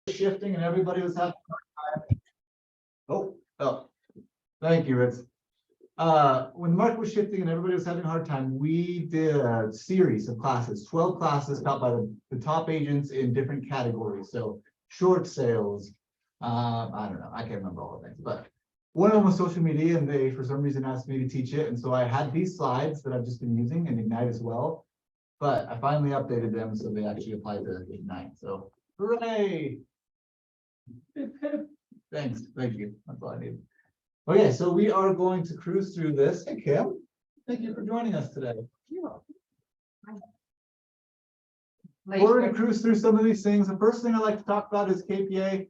shifting and everybody was having a hard time. Oh, thank you, Ritz. When the market was shifting and everybody was having a hard time, we did a series of classes, 12 classes taught by the top agents in different categories. So short sales, I don't know, I can't remember all the things, but one of them was social media, and they, for some reason, asked me to teach it. And so I had these slides that I've just been using in Ignite as well, but I finally updated them so they actually apply to Ignite. So hooray! Thanks, thank you. That's all I need. Okay, so we are going to cruise through this. Hey, Kim, thank you for joining us today. We're going to cruise through some of these things. The first thing I like to talk about is KPA.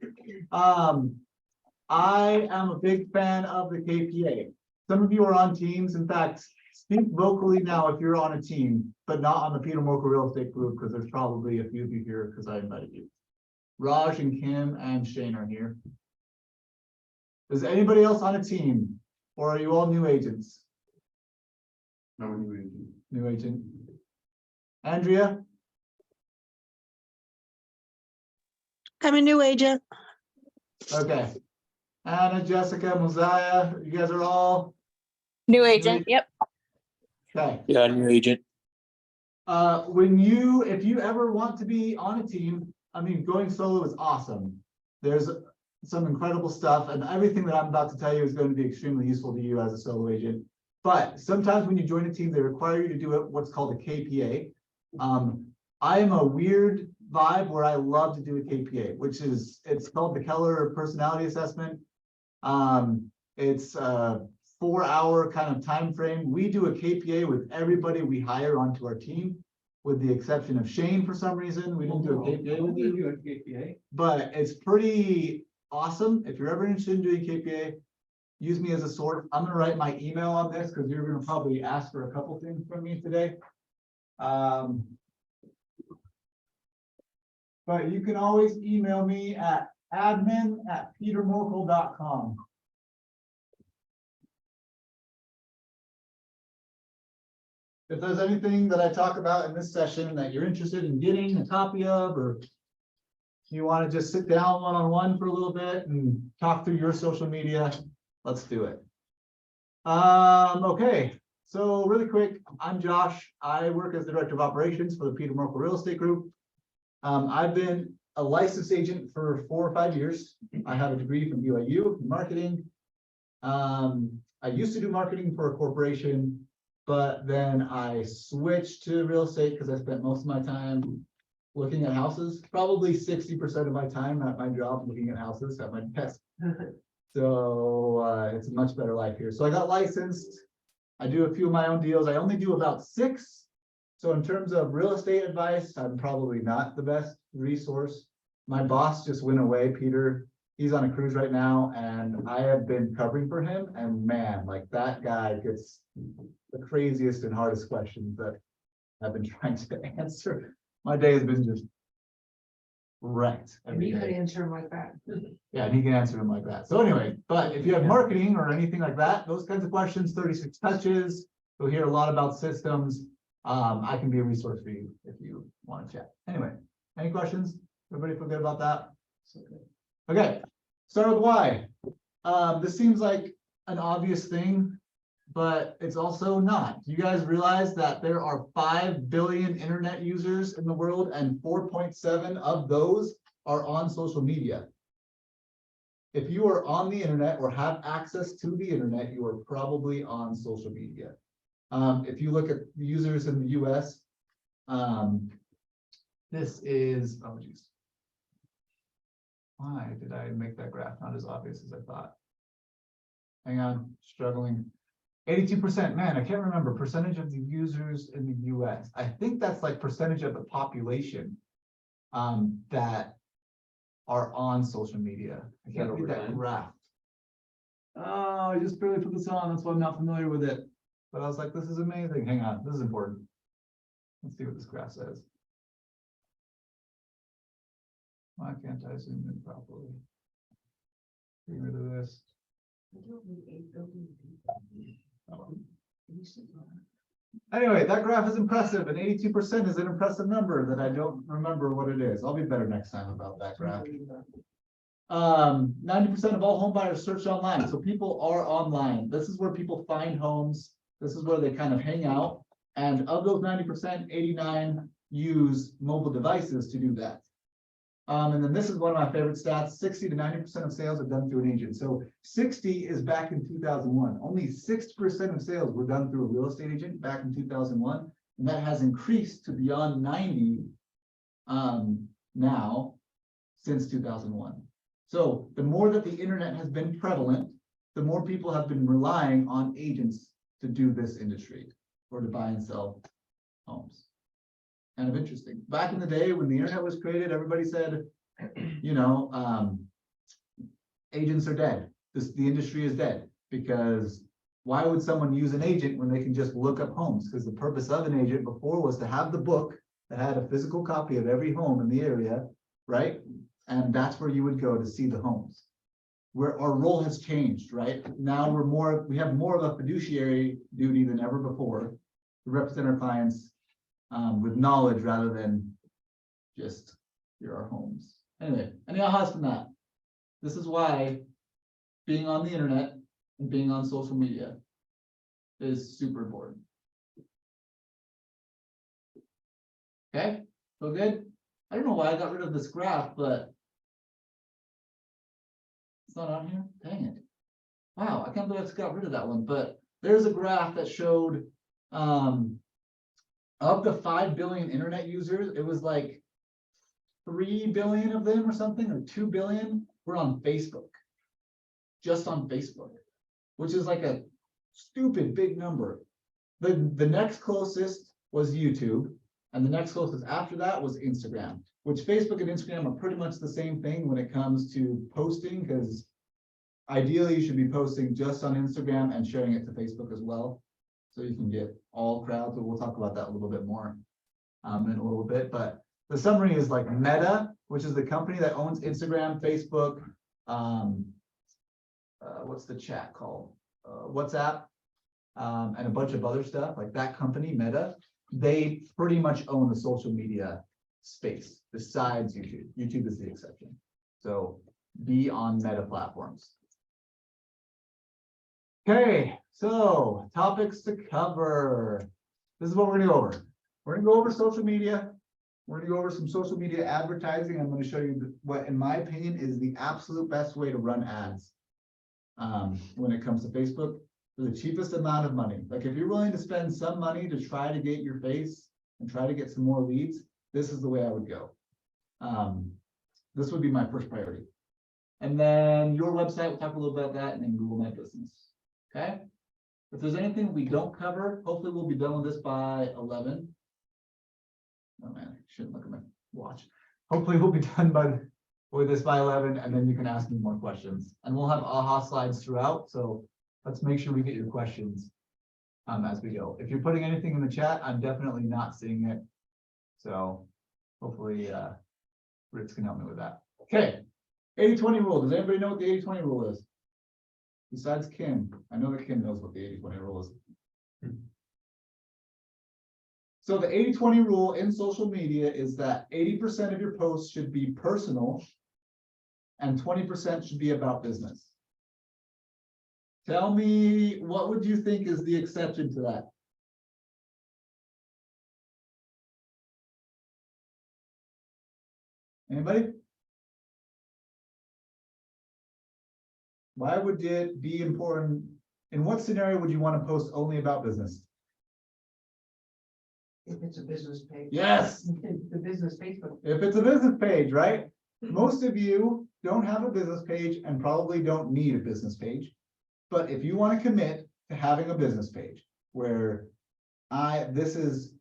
I am a big fan of the KPA. Some of you are on teams. In fact, speak vocally now if you're on a team, but not on the Peter Morkel Real Estate Group, because there's probably a few of you here because I invited you. Raj and Kim and Shane are here. Is anybody else on a team, or are you all new agents? No, new agent. New agent. Andrea? I'm a new agent. Okay. Anna, Jessica, Mosiah, you guys are all New agent. Yep. okay. Yeah, new agent. If you ever want to be on a team, I mean, going solo is awesome. There's some incredible stuff, and everything that I'm about to tell you is going to be extremely useful to you as a solo agent. But sometimes when you join a team, they require you to do what's called a KPA. I am a weird vibe where I love to do a KPA, which is, it's called the Keller Personality Assessment. It's a 4-hour kind of time frame. We do a KPA with everybody we hire onto our team, with the exception of Shane. For some reason, we didn't do a KPA with you. But it's pretty awesome. If you're ever interested in doing KPA, use me as a source. I'm going to write my email on this because you're going to probably ask for a couple things from me today. But you can always email me at admin@petermorkel.com. If there's anything that I talk about in this session that you're interested in getting a copy of, or you want to just sit down one-on-one for a little bit and talk through your social media, let's do it. Okay, so really quick, I'm Josh. I work as the Director of Operations for the Peter Morkel Real Estate Group. I've been a licensed agent for 4 or 5 years. I have a degree from BYU in marketing. I used to do marketing for a corporation, but then I switched to real estate because I spent most of my time looking at houses, probably 60% of my time at my job looking at houses at my desk. So it's a much better life here. So I got licensed. I do a few of my own deals. I only do about 6. So in terms of real estate advice, I'm probably not the best resource. My boss just went away, Peter. He's on a cruise right now, and I have been covering for him. And man, like that guy gets the craziest and hardest questions that I've been trying to answer. My day has been just wrecked. And you can answer them like that. Yeah, and he can answer them like that. So anyway, but if you have marketing or anything like that, those kinds of questions, 36 touches, you'll hear a lot about systems. I can be a resource for you if you want to chat. Anyway, any questions? Everybody feel good about that? Okay, start with why. This seems like an obvious thing, but it's also not. You guys realize that there are 5 billion internet users in the world, and 4.7 of those are on social media. If you are on the internet or have access to the internet, you are probably on social media. If you look at users in the US, this is, oh geez. Why did I make that graph not as obvious as I thought? Hang on, struggling. 82%, man, I can't remember percentage of the users in the US. I think that's like percentage of the population that are on social media. I can't read that graph. Oh, I just barely put this on, that's why I'm not familiar with it. But I was like, this is amazing. Hang on, this is important. Let's see what this graph says. Why can't I zoom in properly? Get rid of this. Anyway, that graph is impressive, and 82% is an impressive number that I don't remember what it is. I'll be better next time about that graph. 90% of all home buyers search online, so people are online. This is where people find homes. This is where they kind of hang out. And of those 90%, 89 use mobile devices to do that. And then this is one of my favorite stats, 60 to 90% of sales are done through an agent. So 60 is back in 2001. Only 6% of sales were done through a real estate agent back in 2001. And that has increased to beyond 90 now since 2001. So the more that the internet has been prevalent, the more people have been relying on agents to do this industry or to buy and sell homes. Kind of interesting. Back in the day when the internet was created, everybody said, you know, agents are dead. The industry is dead, because why would someone use an agent when they can just look up homes? Because the purpose of an agent before was to have the book that had a physical copy of every home in the area, right? And that's where you would go to see the homes. Where our role has changed, right? Now we have more of a fiduciary duty than ever before to represent our clients with knowledge rather than just here are homes. Anyway, any ahas from that? This is why being on the internet and being on social media is super important. Okay, so good. I don't know why I got rid of this graph, but it's not on here. Dang it. Wow, I can't believe I just got rid of that one. But there's a graph that showed of the 5 billion internet users, it was like 3 billion of them or something, or 2 billion were on Facebook. Just on Facebook, which is like a stupid big number. The next closest was YouTube, and the next closest after that was Instagram, which Facebook and Instagram are pretty much the same thing when it comes to posting, because ideally you should be posting just on Instagram and sharing it to Facebook as well. So you can get all crowds, but we'll talk about that a little bit more in a little bit. But the summary is like Meta, which is the company that owns Instagram, Facebook, what's the chat called? WhatsApp, and a bunch of other stuff, like that company, Meta, they pretty much own the social media space besides YouTube. YouTube is the exception. So be on Meta platforms. Okay, so topics to cover. This is what we're gonna go over. We're gonna go over social media. We're gonna go over some social media advertising. I'm gonna show you what, in my opinion, is the absolute best way to run ads when it comes to Facebook for the cheapest amount of money. Like if you're willing to spend some money to try to get your face and try to get some more leads, this is the way I would go. This would be my first priority. And then your website, we'll talk a little about that, and then Google My Business. Okay, if there's anything we don't cover, hopefully we'll be done with this by 11. Oh man, I shouldn't look at my watch. Hopefully we'll be done with this by 11, and then you can ask me more questions. And we'll have AHA slides throughout, so let's make sure we get your questions as we go. If you're putting anything in the chat, I'm definitely not seeing it. So hopefully Ritz can help me with that. Okay, 80-20 rule. Does anybody know what the 80-20 rule is? Besides Kim, I know that Kim knows what the 80-20 rule is. So the 80-20 rule in social media is that 80% of your posts should be personal and 20% should be about business. Tell me, what would you think is the exception to that? Anybody? Why would it be important? In what scenario would you want to post only about business? If it's a business page. Yes. The business Facebook. If it's a business page, right? Most of you don't have a business page and probably don't need a business page. But if you want to commit to having a business page where this is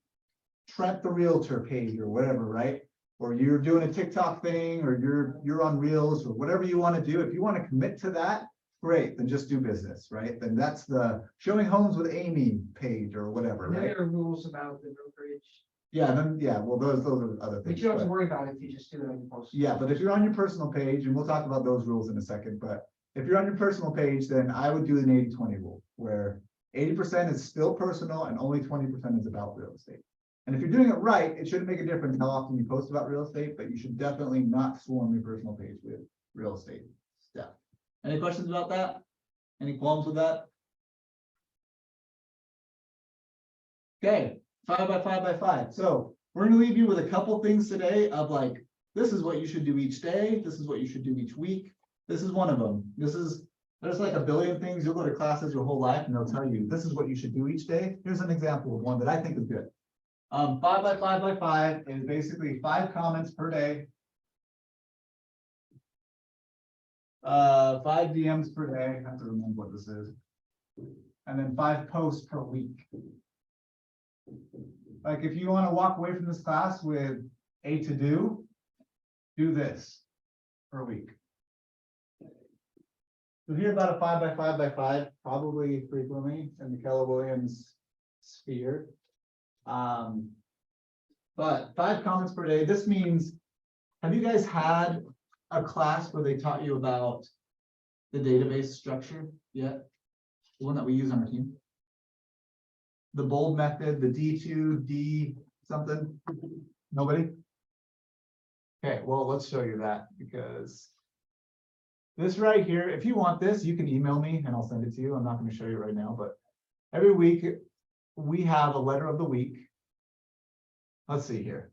Trent the Realtor page or whatever, right? Or you're doing a TikTok thing, or you're on Reels, or whatever you want to do. If you want to commit to that, great, then just do business, right? Then that's the Showing Homes with Amy page or whatever, right? There are rules about the brokerage. Yeah, well, those are other But things. you don't have but- to worry about it if you just do it on your post. Yeah, but if you're on your personal page, and we'll talk about those rules in a second, but if you're on your personal page, then I would do an 80-20 rule, where 80% is still personal and only 20% is about real estate. And if you're doing it right, it shouldn't make a difference how often you post about real estate, but you should definitely not swarm your personal page with real estate stuff. Any questions about that? Any qualms with that? Okay, 5 by 5 by 5. So we're gonna leave you with a couple things today of like, this is what you should do each day. This is what you should do each week. This is one of them. There's like a billion things. You'll go to classes your whole life and they'll tell you, this is what you should do each day. Here's an example of one that I think is good. 5 by 5 by 5 is basically 5 comments per day. 5 DMs per day. I have to remember what this is. And then 5 posts per week. Like if you want to walk away from this class with a to do this per week. You'll hear about a 5 by 5 by 5 probably frequently in the Keller Williams sphere. But 5 comments per day. This means, have you guys had a class where they taught you about the database structure yet? The one that we use on our team? The bold method, the D2, D something? Nobody? Okay, well, let's show you that because this right here, if you want this, you can email me and I'll send it to you. I'm not going to show you right now, but every week we have a letter of the week. Let's see here.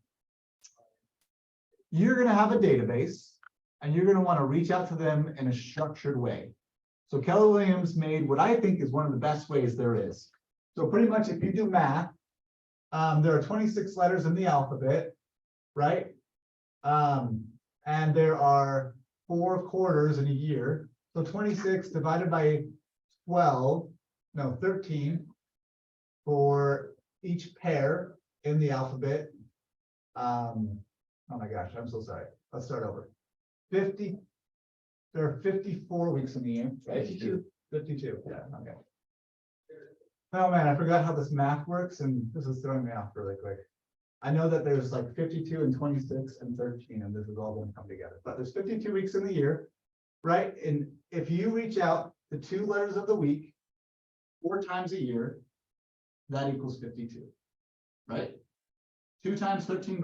You're going to have a database and you're going to want to reach out to them in a structured way. So Keller Williams made what I think is one of the best ways there is. So pretty much if you do math, there are 26 letters in the alphabet, right? And there are 4 quarters in a year. So 26 divided by 13 for each pair in the alphabet. Oh my gosh, I'm so sorry. Let's start over. 50. There are 54 weeks in the year, right? 52. Yeah, okay. Oh man, I forgot how this math works, and this is throwing me off really quick. I know that there's like 52 and 26 and 13, and this is all going to come together. But there's 52 weeks in the year, right? And if you reach out to 2 letters of the week 4 times a year, that equals 52, right? 4 times 13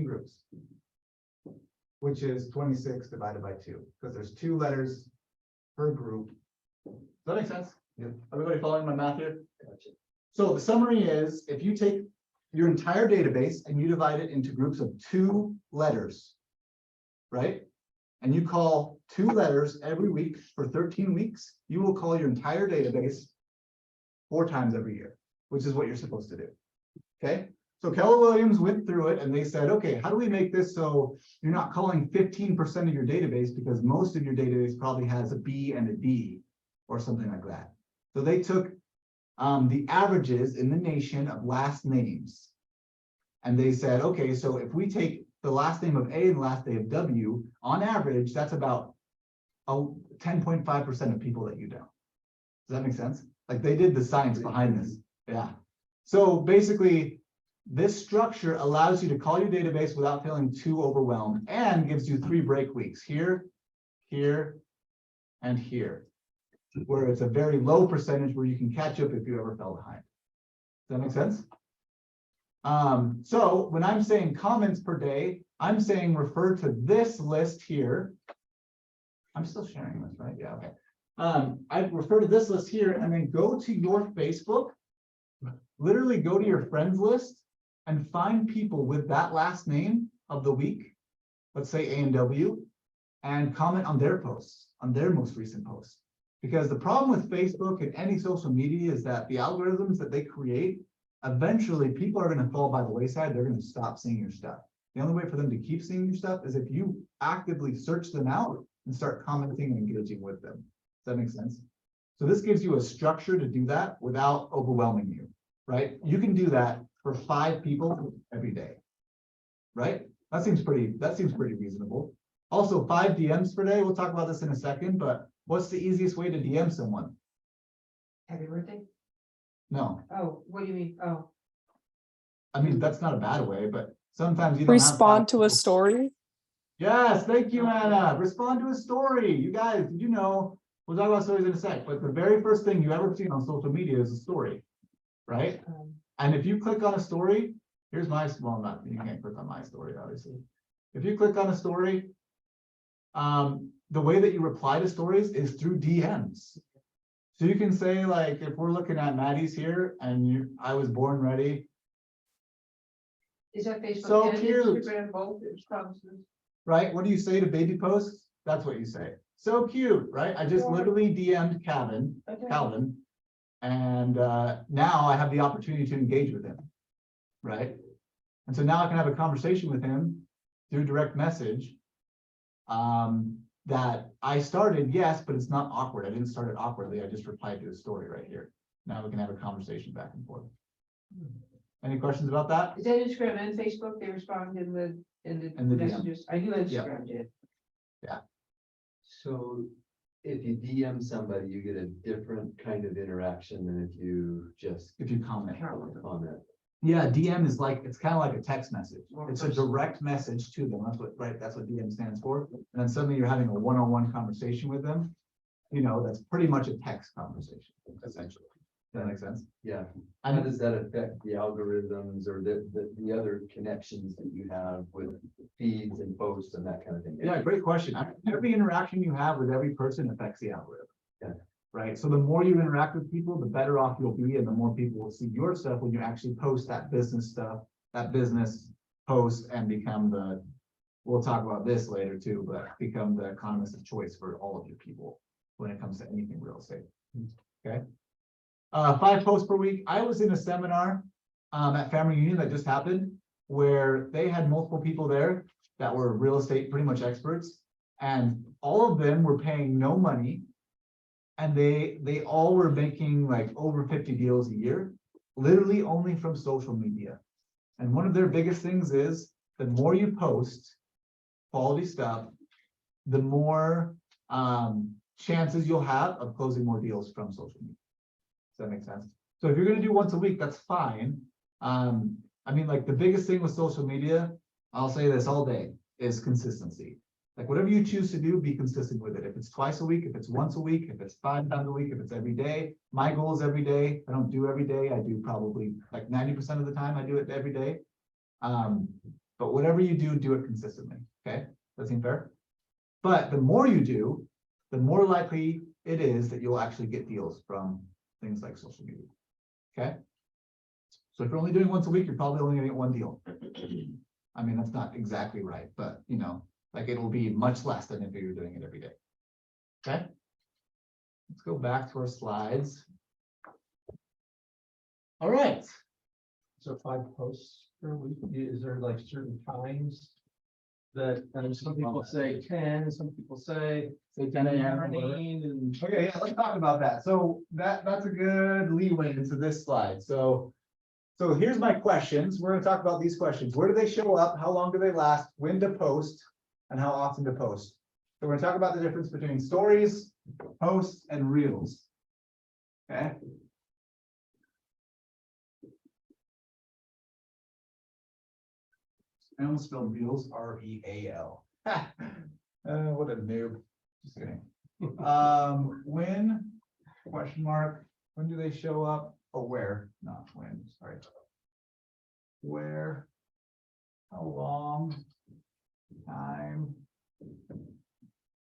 groups, which is 26 divided by 2, because there's 2 letters per group. Does that make sense? Yeah. Everybody following my math here? Gotcha. So the summary is, if you take your entire database and you divide it into groups of 2 letters, right? And you call 2 letters every week for 13 weeks, you will call your entire database 4 times every year, which is what you're supposed to do. Okay? So Keller Williams went through it and they said, okay, how do we make this so you're not calling 15% of your database, because most of your database probably has a B and a D or something like that. So they took the averages in the nation of last names. And they said, okay, so if we take the last name of A and the last name of W, on average, that's about 10.5% of people that you know. Does that make sense? Like they did the science behind this. Yeah. So basically, this structure allows you to call your database without feeling too overwhelmed, and gives you 3 break weeks here, here, and here, where it's a very low percentage where you can catch up if you ever fell behind. Does that make sense? So when I'm saying comments per day, I'm saying refer to this list here. I'm still sharing this, right? Yeah, okay. I refer to this list here and then go to your Facebook, literally go to your friends list and find people with that last name of the week, let's say A and W, and comment on their posts, on their most recent posts. Because the problem with Facebook and any social media is that the algorithms that they create, eventually people are going to fall by the wayside. They're going to stop seeing your stuff. The only way for them to keep seeing your stuff is if you actively search them out and start commenting and engaging with them. Does that make sense? So this gives you a structure to do that without overwhelming you, right? You can do that for 5 people every day, right? That seems pretty reasonable. Also, 5 DMs per day. We'll talk about this in a second, but what's the easiest way to DM someone? Happy birthday? No, Oh, what do you mean? Oh, I mean, that's not a bad way, but sometimes you don't have Respond 5 to a people. story. Yes, thank you, Anna. Respond to a story. You guys, did you know We'll talk about stories in a sec, but the very first thing you ever see on social media is a story, right? And if you click on a story, here's my, well, not, you can't click on my story, obviously. If you click on a story, the way that you reply to stories is through DMs. So you can say, like, if we're looking at Maddie's here and I was born ready, Is that Facebook So and cute. Instagram both responses? right? What do you say to baby posts? That's what you say. So cute, right? I just literally DM'd Calvin, and now I have the opportunity to engage with him, right? And so now I can have a conversation with him through direct message. That I started, yes, but it's not awkward. I didn't start it awkwardly. I just replied to his story right here. Now we can have a conversation back and forth. Any questions about that? Is that Instagram and Facebook? They respond in the DM. messages? I knew Instagram did. So if you DM somebody, you get a different kind of interaction than if you just If you comment. comment. Yeah, DM is like, it's kind of like a text message. More It's a personal. direct message to them. That's what, right? That's what DM stands for. And then suddenly you're having a one-on-one conversation with them. You know, that's pretty much a text conversation, essentially. Does that make sense? Yeah. I How mean, does that affect the algorithms or the other connections that you have with feeds and posts and that kind of thing? yeah, great question. Every interaction you have with every person affects the algorithm. Yeah. Right? So the more you interact with people, the better off you'll be, and the more people will see your stuff when you actually post that business stuff, that business post, and become the, we'll talk about this later too, but become the economist of choice for all of your people when it comes to anything real estate. Okay. 5 posts per week. I was in a seminar at Family Union that just happened where they had multiple people there that were real estate pretty much experts, and all of them were paying no money. And they all were making like over 50 deals a year, literally only from social media. And one of their biggest things is the more you post quality stuff, the more chances you'll have of closing more deals from social media. Does that make sense? So if you're gonna do once a week, that's fine. I mean, like the biggest thing with social media, I'll say this all day, is consistency. Like whatever you choose to do, be consistent with it. If it's twice a week, if it's once a week, if it's 5 times a week, if it's every day. My goal is every day. I don't do every day. I do probably like 90% of the time I do it every day. But whatever you do, do it consistently. Okay, that seem fair? But the more you do, the more likely it is that you'll actually get deals from things like social media. Okay. So if you're only doing once a week, you're probably only gonna get 1 deal. I mean, that's not exactly right, but you know, like it'll be much less than if you're doing it every day. Okay. Let's go back to our slides. All right. So 5 posts per week, is there like certain times? That, some people say 10, some people say Say 10 a.m. or whatever. morning and. Okay, yeah, let's talk about that. So that's a good leeway into this slide. So here's my questions. We're gonna talk about these questions. Where do they show up? How long do they last? When to post? And how often to post? So we're gonna talk about the difference between stories, posts, and reels. Okay. I almost spelled reels, R-E-A-L. What a noob. Just kidding. When, question mark, when do they show up? Or where? Not when, sorry. Where? How long? Time?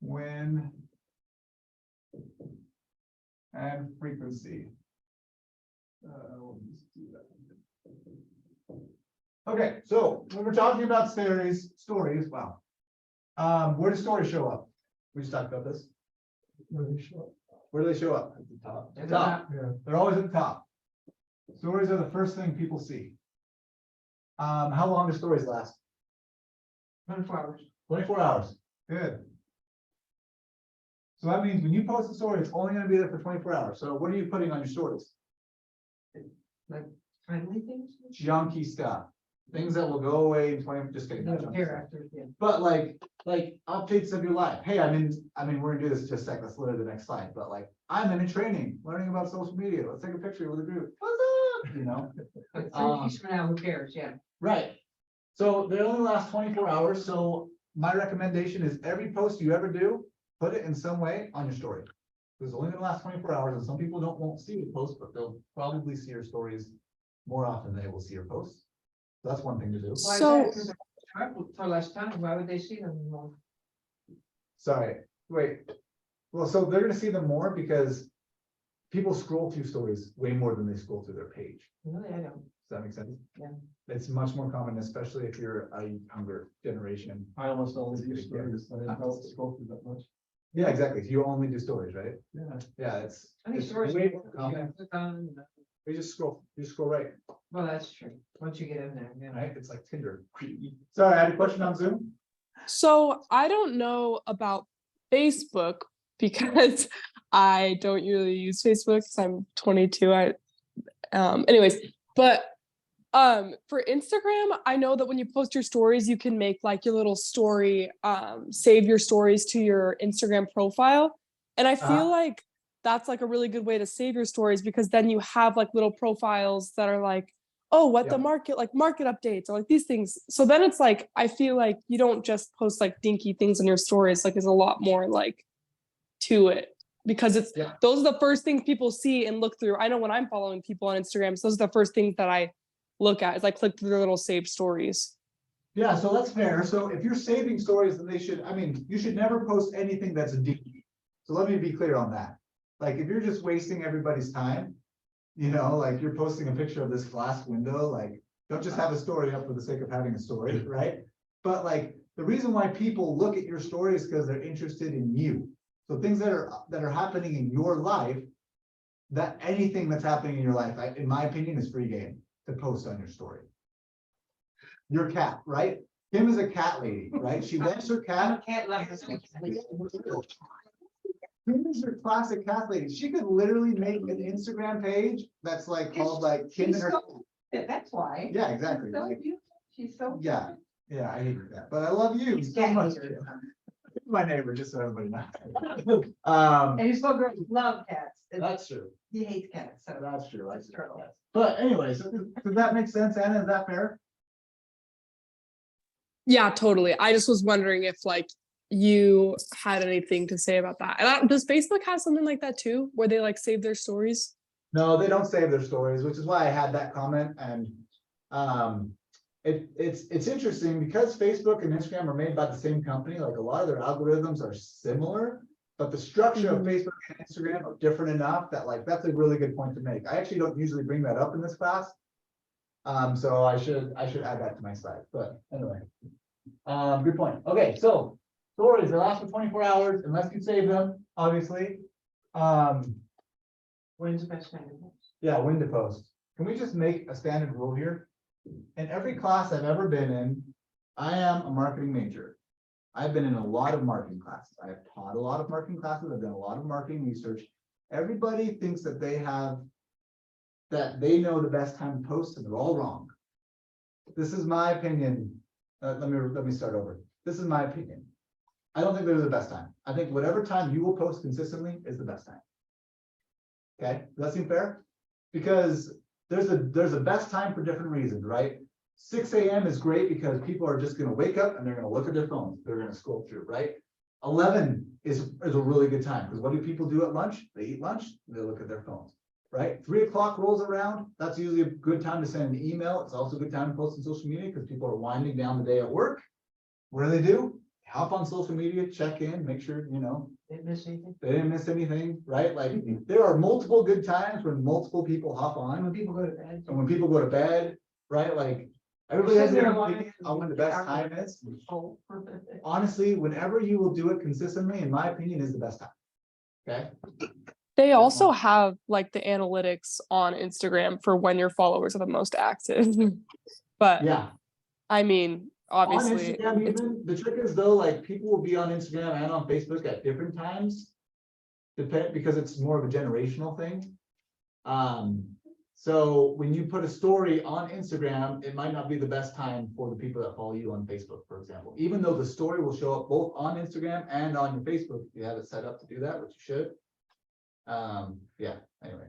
When? And frequency. We'll just do that. Okay, so when we're talking about stories, wow. Where do stories show up? We just talked about this. Where do they show up? Where do they show up? At the top. At the top. Yeah. They're always at the top. Stories are the first thing people see. How long do stories last? 24 hours. 24 hours. Good. So that means when you post a story, it's only gonna be there for 24 hours. So what are you putting on your stories? Timely things? Junky stuff. Things that will go away in 20, just kidding. not No, junky here stuff. after, yeah. But like updates of your life. Hey, I mean, we're gonna do this in just a sec. Let's literally the next slide. But like, I'm in a training, learning about social media. Let's take a picture with a group. What's up? You know? But 3 weeks from now, who cares? Yeah. Right. So they only last 24 hours. So my recommendation is every post you ever do, put it in some way on your story. It's only gonna last 24 hours, and some people won't see your post, but they'll probably see your stories more often than they will see your posts. That's one thing to do. Why is So- that? 'Cause they're up for less time, why would they see them more? Sorry, wait. Well, so they're gonna see them more because people scroll through stories way more than they scroll through their page. Really, I don't. Does that make sense? Yeah. It's much more common, especially if you're a younger generation. I almost only do stories, I don't scroll through that much. Yeah, exactly. You only do stories, right? Yeah. Yeah, it's. I think it's stories. way You more can common. click on, You just scroll right, well, that's true, once you get in there, yeah. right? It's like Tinder. Sorry, I had a question on Zoom. So I don't know about Facebook because I don't really use Facebook because I'm 22. Anyways, but for Instagram, I know that when you post your stories, you can make like your little story, save your stories to your Instagram profile. And I feel like that's like a really good way to save your stories because then you have like little profiles that are like, oh, what the Yeah. market, like market updates or like these things. So then it's like, I feel like you don't just post like dinky things on your stories, like there's a lot more like to it because it's Yeah. those are the first things people see and look through. I know when I'm following people on Instagram, so those are the first things that I look at is I click through their little saved stories. Yeah, so that's fair. So if you're saving stories, then you should never post anything that's deep. So let me be clear on that. Like, if you're just wasting everybody's time, like you're posting a picture of this glass window, like, don't just have a story up for the sake of having a story, right? But like, the reason why people look at your story is because they're interested in you. So things that are happening in your life, that anything that's happening in your life, in my opinion, is free game to post on your story. Your cat, right? Kim is a cat lady, right? She walks her I'm cat. a cat lover. Kim is your classic cat lady. She could literally make an Instagram page that's like called like Kim and her. That's why. Yeah, exactly. She's so Like, beautiful. She's so. yeah, yeah, I hate that, but I love you He's so cat much. hater. My neighbor, just so everybody knows. And his little girls love cats. That's true. He hates cats, so. That's true. I That's see. true. But anyway, so does that make sense, Anna? Is that fair? Yeah, totally. I just was wondering if like you had anything to say about that. And does Facebook have something like that too, where they like save their stories? No, they don't save their stories, which is why I had that comment and it's interesting because Facebook and Instagram are made by the same company, like a lot of their algorithms are similar, but the structure of Facebook and Instagram are different enough that like that's a really good point to make. I actually don't usually bring that up in this class. So I should add that to my slide, but anyway. Good point. Okay, so stories, they last for 24 hours unless you save them, obviously. When's the best time to post? Yeah, when to post. Can we just make a standard rule here? In every class I've ever been in, I am a marketing major. I've been in a lot of marketing classes. I have taught a lot of marketing classes. I've done a lot of marketing research. Everybody thinks that they know the best time to post, and they're all wrong. This is my opinion. Let me start over. This is my opinion. I don't think there's the best time. I think whatever time you will post consistently is the best time. Okay, does that seem fair? Because there's a best time for different reasons, right? 6 a.m. is great because people are just gonna wake up and they're gonna look at their phones. They're gonna scroll through, right? 11 is a really good time because what do people do at lunch? They eat lunch, they look at their phones, right? 3 o'clock rolls around. That's usually a good time to send an email. It's also a good time to post on social media because people are winding down the day at work. What do? They hop on social media, check in, make sure, Didn't miss anything? they didn't miss anything, right? Like there are multiple good times when multiple people hop When on people go to bed. and when people go to bed, right? Like everybody has Sitting their there opinion on when the best time is. Oh. Honestly, whenever you will do it consistently, in my opinion, is the best time. Okay, They also have like the analytics on Instagram for when your followers are the most active. But yeah. I mean, On obviously, Instagram, it's- even the trick is though, like people will be on Instagram and on Facebook at different times. Because it's more of a generational thing. So when you put a story on Instagram, it might not be the best time for the people that follow you on Facebook, for example, even though the story will show up both on Instagram and on your Facebook, if you have it set up to do that, which you should. Yeah, anyway.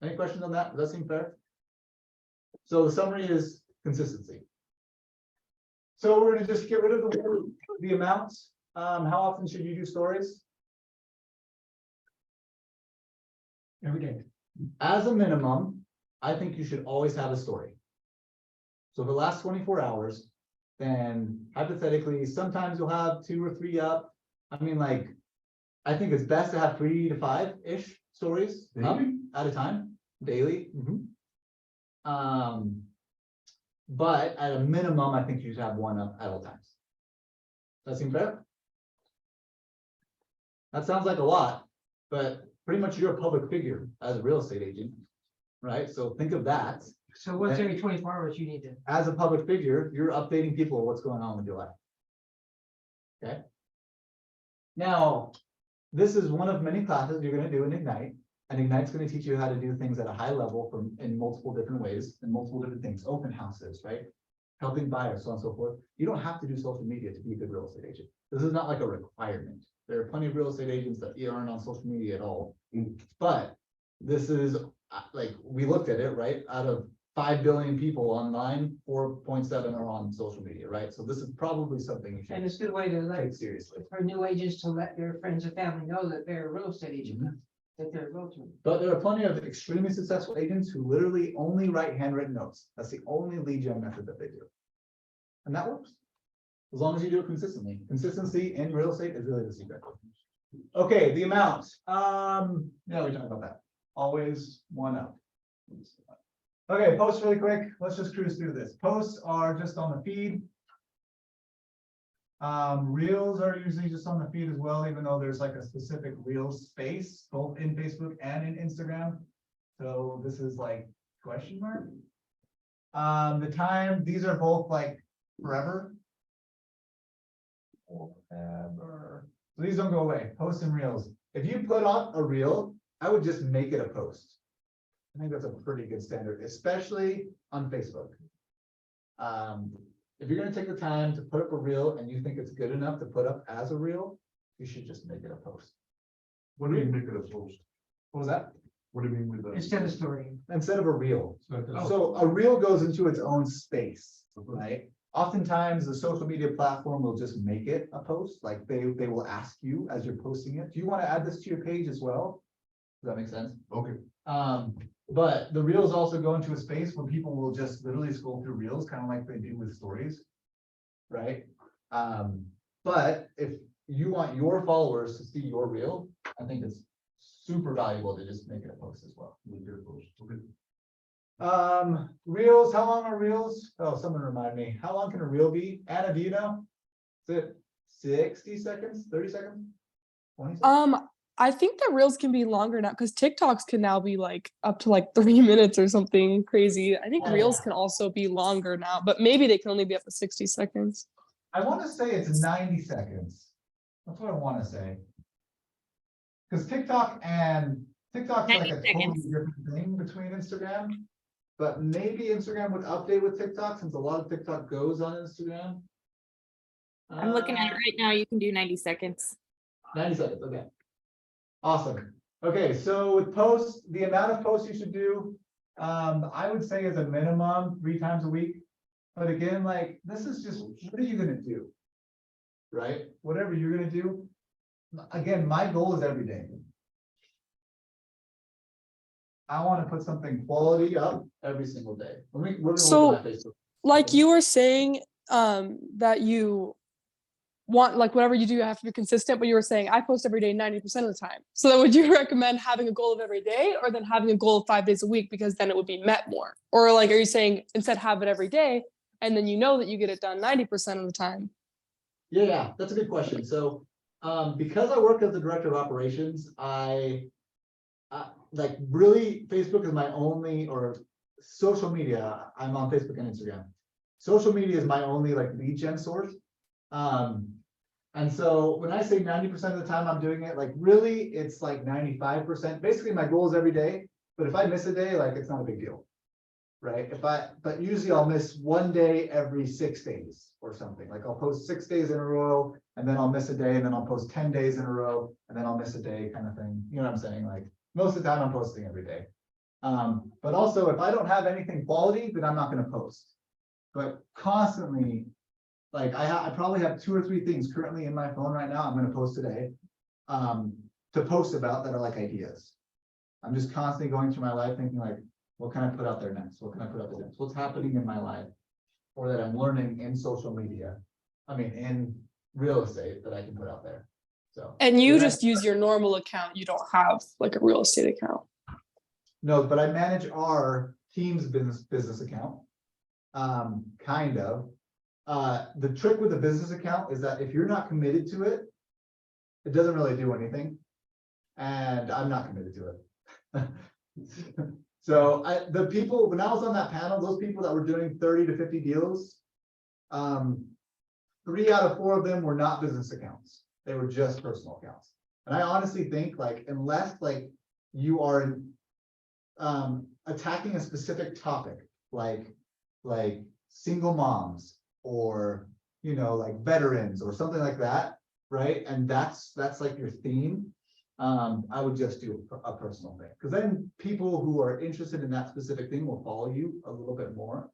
Any questions on that? Does that seem fair? So the summary is consistency. So we're gonna just get rid of the amounts. How often should you do stories? Every day. As a minimum, I think you should always have a story. So the last 24 hours, then hypothetically, sometimes you'll have 2 or 3 up. I mean, like, I think it's best to have 3 to 5-ish stories up Daily? at a time, daily. But at a minimum, I think you should have 1 up at all times. Does that seem fair? That sounds like a lot, but pretty much you're a public figure as a real estate agent, right? So think of that. So once every 24 hours you need to, As a public figure, you're updating people on what's going on with your life. Okay. Now, this is one of many classes you're going to do in Ignite, and Ignite's going to teach you how to do things at a high level in multiple different ways, and multiple different things, open houses, right? Helping buyers, so on and so forth. You don't have to do social media to be a good real estate agent. This is not like a requirement. There are plenty of real estate agents that aren't on social media at all. But this is like, we looked at it, right? Out of 5 billion people online, 4.7 are on social media, right? So this is probably something you and should it's a good way to take like, seriously. for new agents to let their friends and family know that they're a real estate agent, that they're a realtor. But there are plenty of extremely successful agents who literally only write handwritten notes. That's the only lead gen method that they do. And that works. As long as you do it consistently. Consistency in real estate is really the secret. Okay, the amount. Yeah, we talked about that. Always 1 up. Okay, posts really quick. Let's just cruise through this. Posts are just on the feed. Reels are usually just on the feed as well, even though there's like a specific Reels space, both in Facebook and in Instagram. So this is like question mark. The time, these are both like forever. Forever. So these don't go away. Posts and reels. If you put on a reel, I would just make it a post. I think that's a pretty good standard, especially on Facebook. If you're gonna take the time to put up a reel and you think it's good enough to put up as a reel, you should just make it a post. What do you make it a post? What was that? What do you mean with that? Instead of story. Instead of a reel. So it doesn't- So a reel goes into its own space, right? Oftentimes, the social media platform will just make it a post, like they will ask you as you're posting it, do you want to add this to your page as well? Does that make sense? Okay, But the reels also go into a space where people will just literally scroll through reels, kind of like they do with stories. Right? But if you want your followers to see your reel, I think it's super valuable to just make it a post as well. make it a post, okay. Reels, how long are reels? Oh, someone remind me, how long can a reel be? Anna, do you know? Is it 60 seconds, 30 seconds? 20 seconds? I think that reels can be longer now because TikToks can now be like up to like 3 minutes or something crazy. I think Oh, reels yeah. can also be longer now, but maybe they can only be up to 60 seconds. I want to say it's 90 seconds. That's what I want to say. Because TikTok's like 90 a totally seconds. different thing between Instagram. But maybe Instagram would update with TikTok since a lot of TikTok goes on Instagram. I'm looking at it right now. You can do 90 seconds. 90 seconds, okay. Awesome. Okay, so with posts, the amount of posts you should do, I would say as a minimum 3 times a week. But again, like, this is just, what are you gonna do? Right? Whatever you're gonna do. Again, my goal is every day. I want to put something quality up every single day. We're gonna So- look at my Facebook. Like you were saying, that you want like whatever you do, you have to be consistent, but you were saying I post every day 90% of the time. So then would you recommend having a goal of every day or then having a goal of 5 days a week because then it would be met more? Or like, are you saying instead have it every day and then you know that you get it done 90% of the time? Yeah, that's a good question. So, because I work as the director of operations, I like really Facebook is my only, or social media. I'm on Facebook and Instagram. Social media is my only like lead gen source. And so when I say 90% of the time I'm doing it, like really it's like 95%. Basically my goal is every day, but if I miss a day, like it's not a big deal. Right? But usually I'll miss 1 day every 6 days or something. Like I'll post 6 days in a row and then I'll miss a day and then I'll post 10 days in a row and then I'll miss a day kind of thing. You know what I'm saying? Like most of the time I'm posting every day. But also if I don't have anything quality, then I'm not going to post. But constantly, like I probably have 2 or 3 things currently in my phone right now. I'm going to post today to post about that are like ideas. I'm just constantly going through my life thinking like, what can I put out there next? What can I put out there next? What's happening in my life? Or that I'm learning in social media. I mean, in real estate that I can put out there. So. And you Yeah. just use your normal account. You don't have like a real estate account. No, but I manage our team's business account. Kind of. The trick with the business account is that if you're not committed to it, it doesn't really do anything. And I'm not committed to it. So the people, when I was on that panel, those people that were doing 30 to 50 deals, 3 out of 4 of them were not business accounts. They were just personal accounts. And I honestly think like, unless like you are attacking a specific topic, like single moms or, you know, like veterans or something like that, right? And that's like your theme. I would just do a personal thing, because then people who are interested in that specific thing will follow you a little bit more.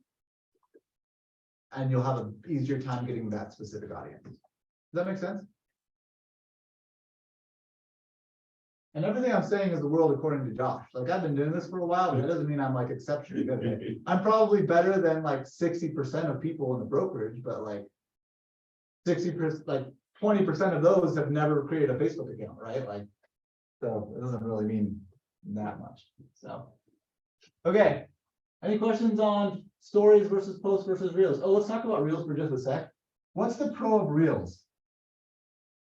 And you'll have an easier time getting that specific audience. Does that make sense? And everything I'm saying is the world according to Josh. Like, I've been doing this for a while, but that doesn't mean I'm like exceptionally good at it. I'm probably better than like 60% of people in the brokerage, but like 60%, like 20% of those have never created a Facebook account, right? Like, so it doesn't really mean that much. So, okay. Any questions on stories versus posts versus reels? Oh, let's talk about reels for just a sec. What's the pro of reels?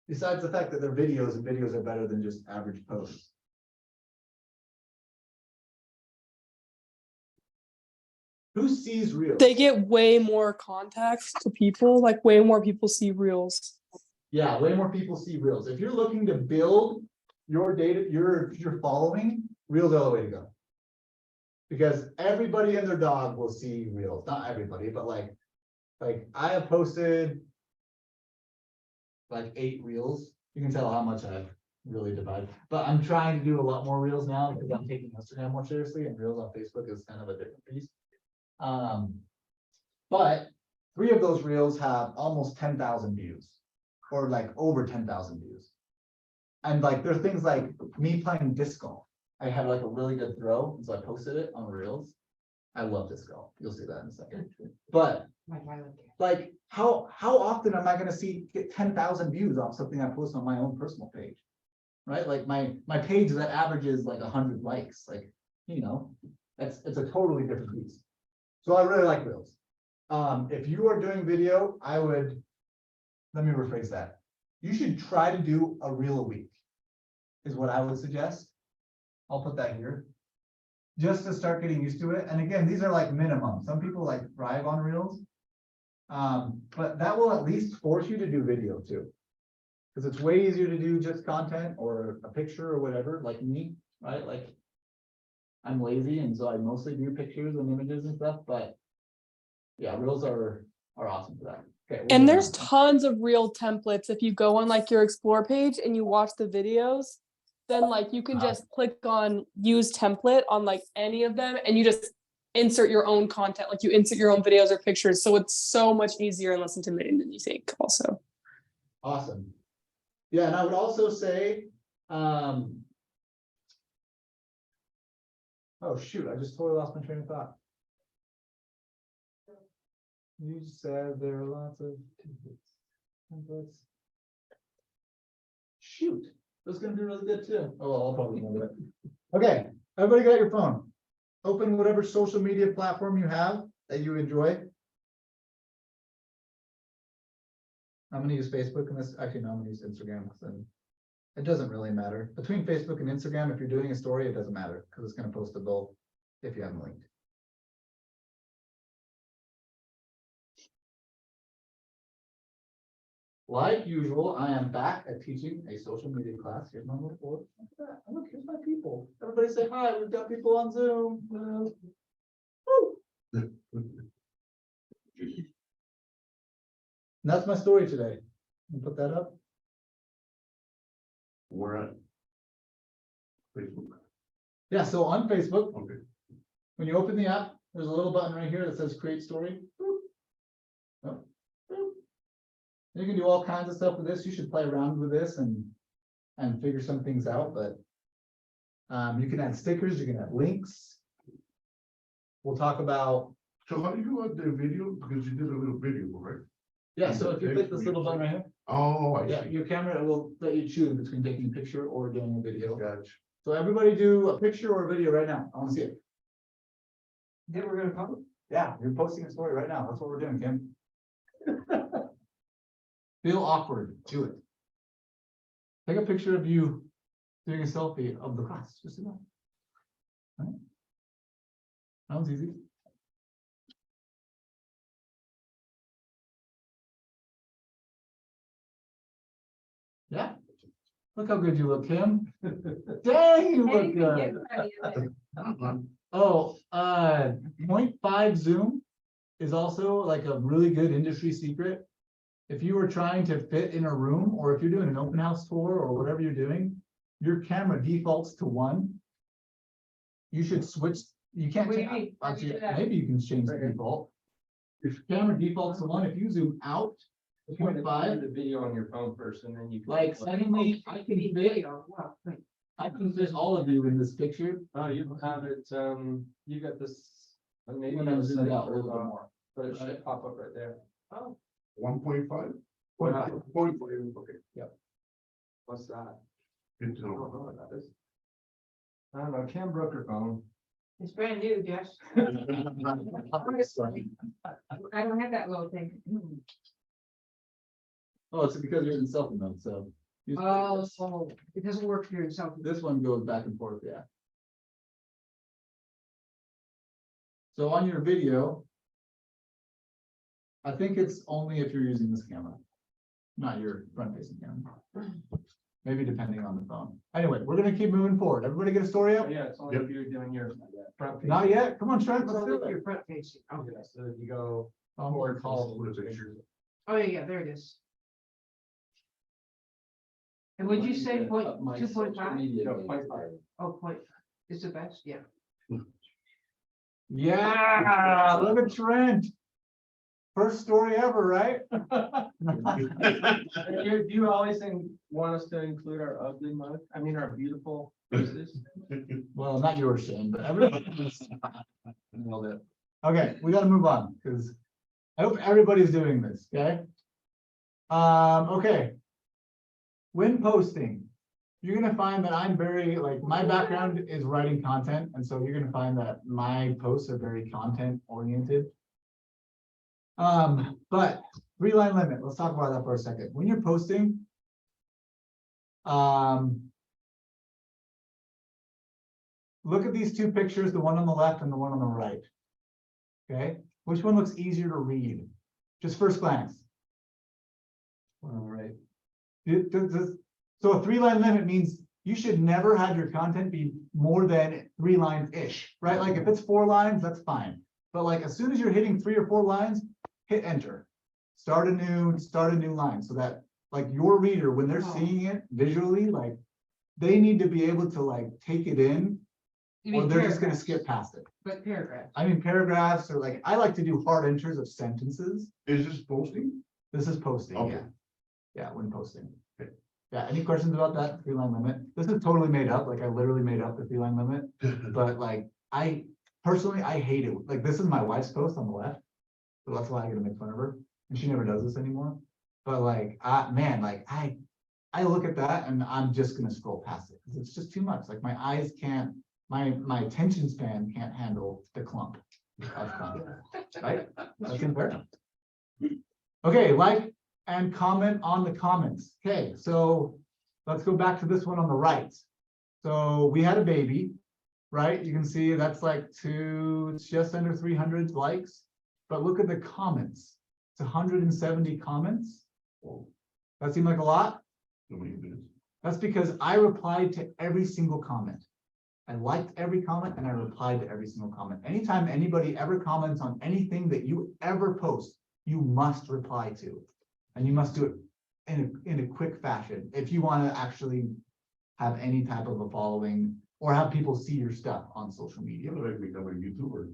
Besides the fact that they're videos and videos are better than just average posts. Who sees reels? They get way more context to people, like way more people see reels. Yeah, way more people see reels. If you're looking to build your data, your following, reels are the way to go. Because everybody and their dog will see reels. Not everybody, but like I have posted like 8 reels. You can tell how much I've really divided. But I'm trying to do a lot more reels now because I'm taking Instagram more seriously, and reels on Facebook is kind of a different piece. But 3 of those reels have almost 10,000 views, or like over 10,000 views. And like there's things like me playing disc golf. I had like a really good throw, and so I posted it on reels. I love disc golf. You'll see that in a second. But like, how often am I going to get 10,000 views off something I post on my own personal page? Right? Like my page that averages like 100 likes, like, you know, it's a totally different piece. So I really like reels. If you are doing video, let me rephrase that. You should try to do a reel a week, is what I would suggest. I'll put that here, just to start getting used to it. And again, these are like minimum. Some people like thrive on reels. But that will at least force you to do video too. Because it's way easier to do just content or a picture or whatever, like me, right? Like, I'm lazy, and so I mostly do pictures and images and stuff, but yeah, reels are awesome for that. Okay. And there's tons of reel templates. If you go on like your explore page and you watch the videos, then like you can just click on use template on like any of them, and you just insert your own content. Like you insert your own videos or pictures. So it's so much easier and less intimidating than you think also. Awesome. Yeah, and I would also say, oh shoot, I just totally lost my train of thought. You said there are lots of templates. Shoot, that's gonna be really good too. Oh, well, I'll probably remember it. Okay, everybody got your phone. Open whatever social media platform you have that you enjoy. I'm gonna use Facebook, and this actually no, I'm gonna use Instagram, because then it doesn't really matter. Between Facebook and Instagram, if you're doing a story, it doesn't matter because it's gonna post to both if you haven't linked. Like usual, I am back at teaching a social media class. Here's my little board. Look at that. Look, here's my people. Everybody say hi. We've got people on Zoom. Woo! And that's my story today. Can you put that up? We're at Facebook. Yeah, so on Facebook, Okay. when you open the app, there's a little button right here that says create story. Boop. Oh, boop. You can do all kinds of stuff with this. You should play around with this and figure some things out, but You can add stickers, you can add links. We'll talk about, So how do you add the video? Because you did a little video, right? yeah, so if you click this little button right here, Oh, I yeah, see. your camera will let you choose between taking a picture or doing a video. Gotcha. So everybody do a picture or a video right now. I want to see it. Then we're gonna publish. Yeah, you're posting a story right now. That's what we're doing, Kim. Feel awkward, do it. Take a picture of you doing a selfie of the class, just do that. Right? That one's easy. Yeah. Look how good you look, Kim. Dang, you look good. Oh, 0.5 zoom is also like a really good industry secret. If you were trying to fit in a room, or if you're doing an open house tour or whatever you're doing, your camera defaults to 1. You should switch, you can't, What do you change- mean? How do you actually, do that? maybe you can change the default. If your camera defaults to 1, if you zoom out You want to 0.5, the video on your phone first and then you. can- like suddenly I can fit, Video, wow, wait. I can fit all of you in this picture. Oh, you have it, you got this. Maybe When I'm it's zoomed set out a for, little bit more. but it should pop up right there. Oh, 1.5? 0.5. 0.5, okay. what's that? Good to I don't know. know what that is. I don't know, Cam broke her phone. It's brand new, Josh. I don't have that little thing. Oh, it's because you're in selfie mode, so. use this. Oh, it doesn't work here in South. This one goes back and forth, yeah. So on your video, I think it's only if you're using this camera, not your front facing camera. Maybe depending on the phone. Anyway, we're gonna keep moving forward. Everybody get a story Oh, up? yeah, it's only if you're doing your front. page. Not yet? Come on, Trent, let's So do it. your front facing. Oh, yeah, so if you go. I'm gonna call. What is it, pictures? Oh, yeah, there it is. And would you say point, Up my 2.5? social media, no, 0.5. Oh, 0.5 is the best, yeah. Yeah, look at Trent. First story ever, right? Do you always want us to include our ugly mug? I mean, our beautiful faces? Well, not yours, Shane, but everybody. Nailed it. Okay, we gotta move on, because I hope everybody's doing this, okay? Okay. When posting, you're gonna find that I'm very, like, my background is writing content, and so you're gonna find that my posts are very content oriented. But 3-line limit, let's talk about that for a second. When you're posting, look at these 2 pictures, the one on the left and the one on the right. Okay, which one looks easier to read? Just first glance. All right. So a 3-line limit means you should never have your content be more than 3 lines-ish, right? Like if it's 4 lines, that's fine. But like as soon as you're hitting 3 or 4 lines, hit enter. Start a new line so that like your reader, when they're seeing it visually, like they need to be able to like take it in, You or mean they're just gonna paragraphs, skip past it. But paragraph. I mean, paragraphs or like, I like to do hard enters of sentences. Is this posting? This is posting, Okay. yeah. Yeah, when posting. Yeah, any questions about that 3-line limit? This is totally made up, like I literally made up the 3-line limit, but like, I personally, I hate it. Like, this is my wife's post on the left. So that's why I gotta make fun of her, and she never does this anymore. But like, man, like I look at that and I'm just gonna scroll past it, because it's just too much. Like my eyes can't, my attention span can't handle the clump of content, right? That's unfair. Okay, like and comment on the comments. Okay, so let's go back to this one on the right. So we had a baby, right? You can see that's like it's just under 300 likes, but look at the comments. It's 170 comments. That seemed like a lot? So many minutes. That's because I replied to every single comment. I liked every comment and I replied to every single comment. Anytime anybody ever comments on anything that you ever post, you must reply to. And you must do it in a quick fashion if you want to actually have any type of a following or have people see your stuff on social media. You like become a YouTuber.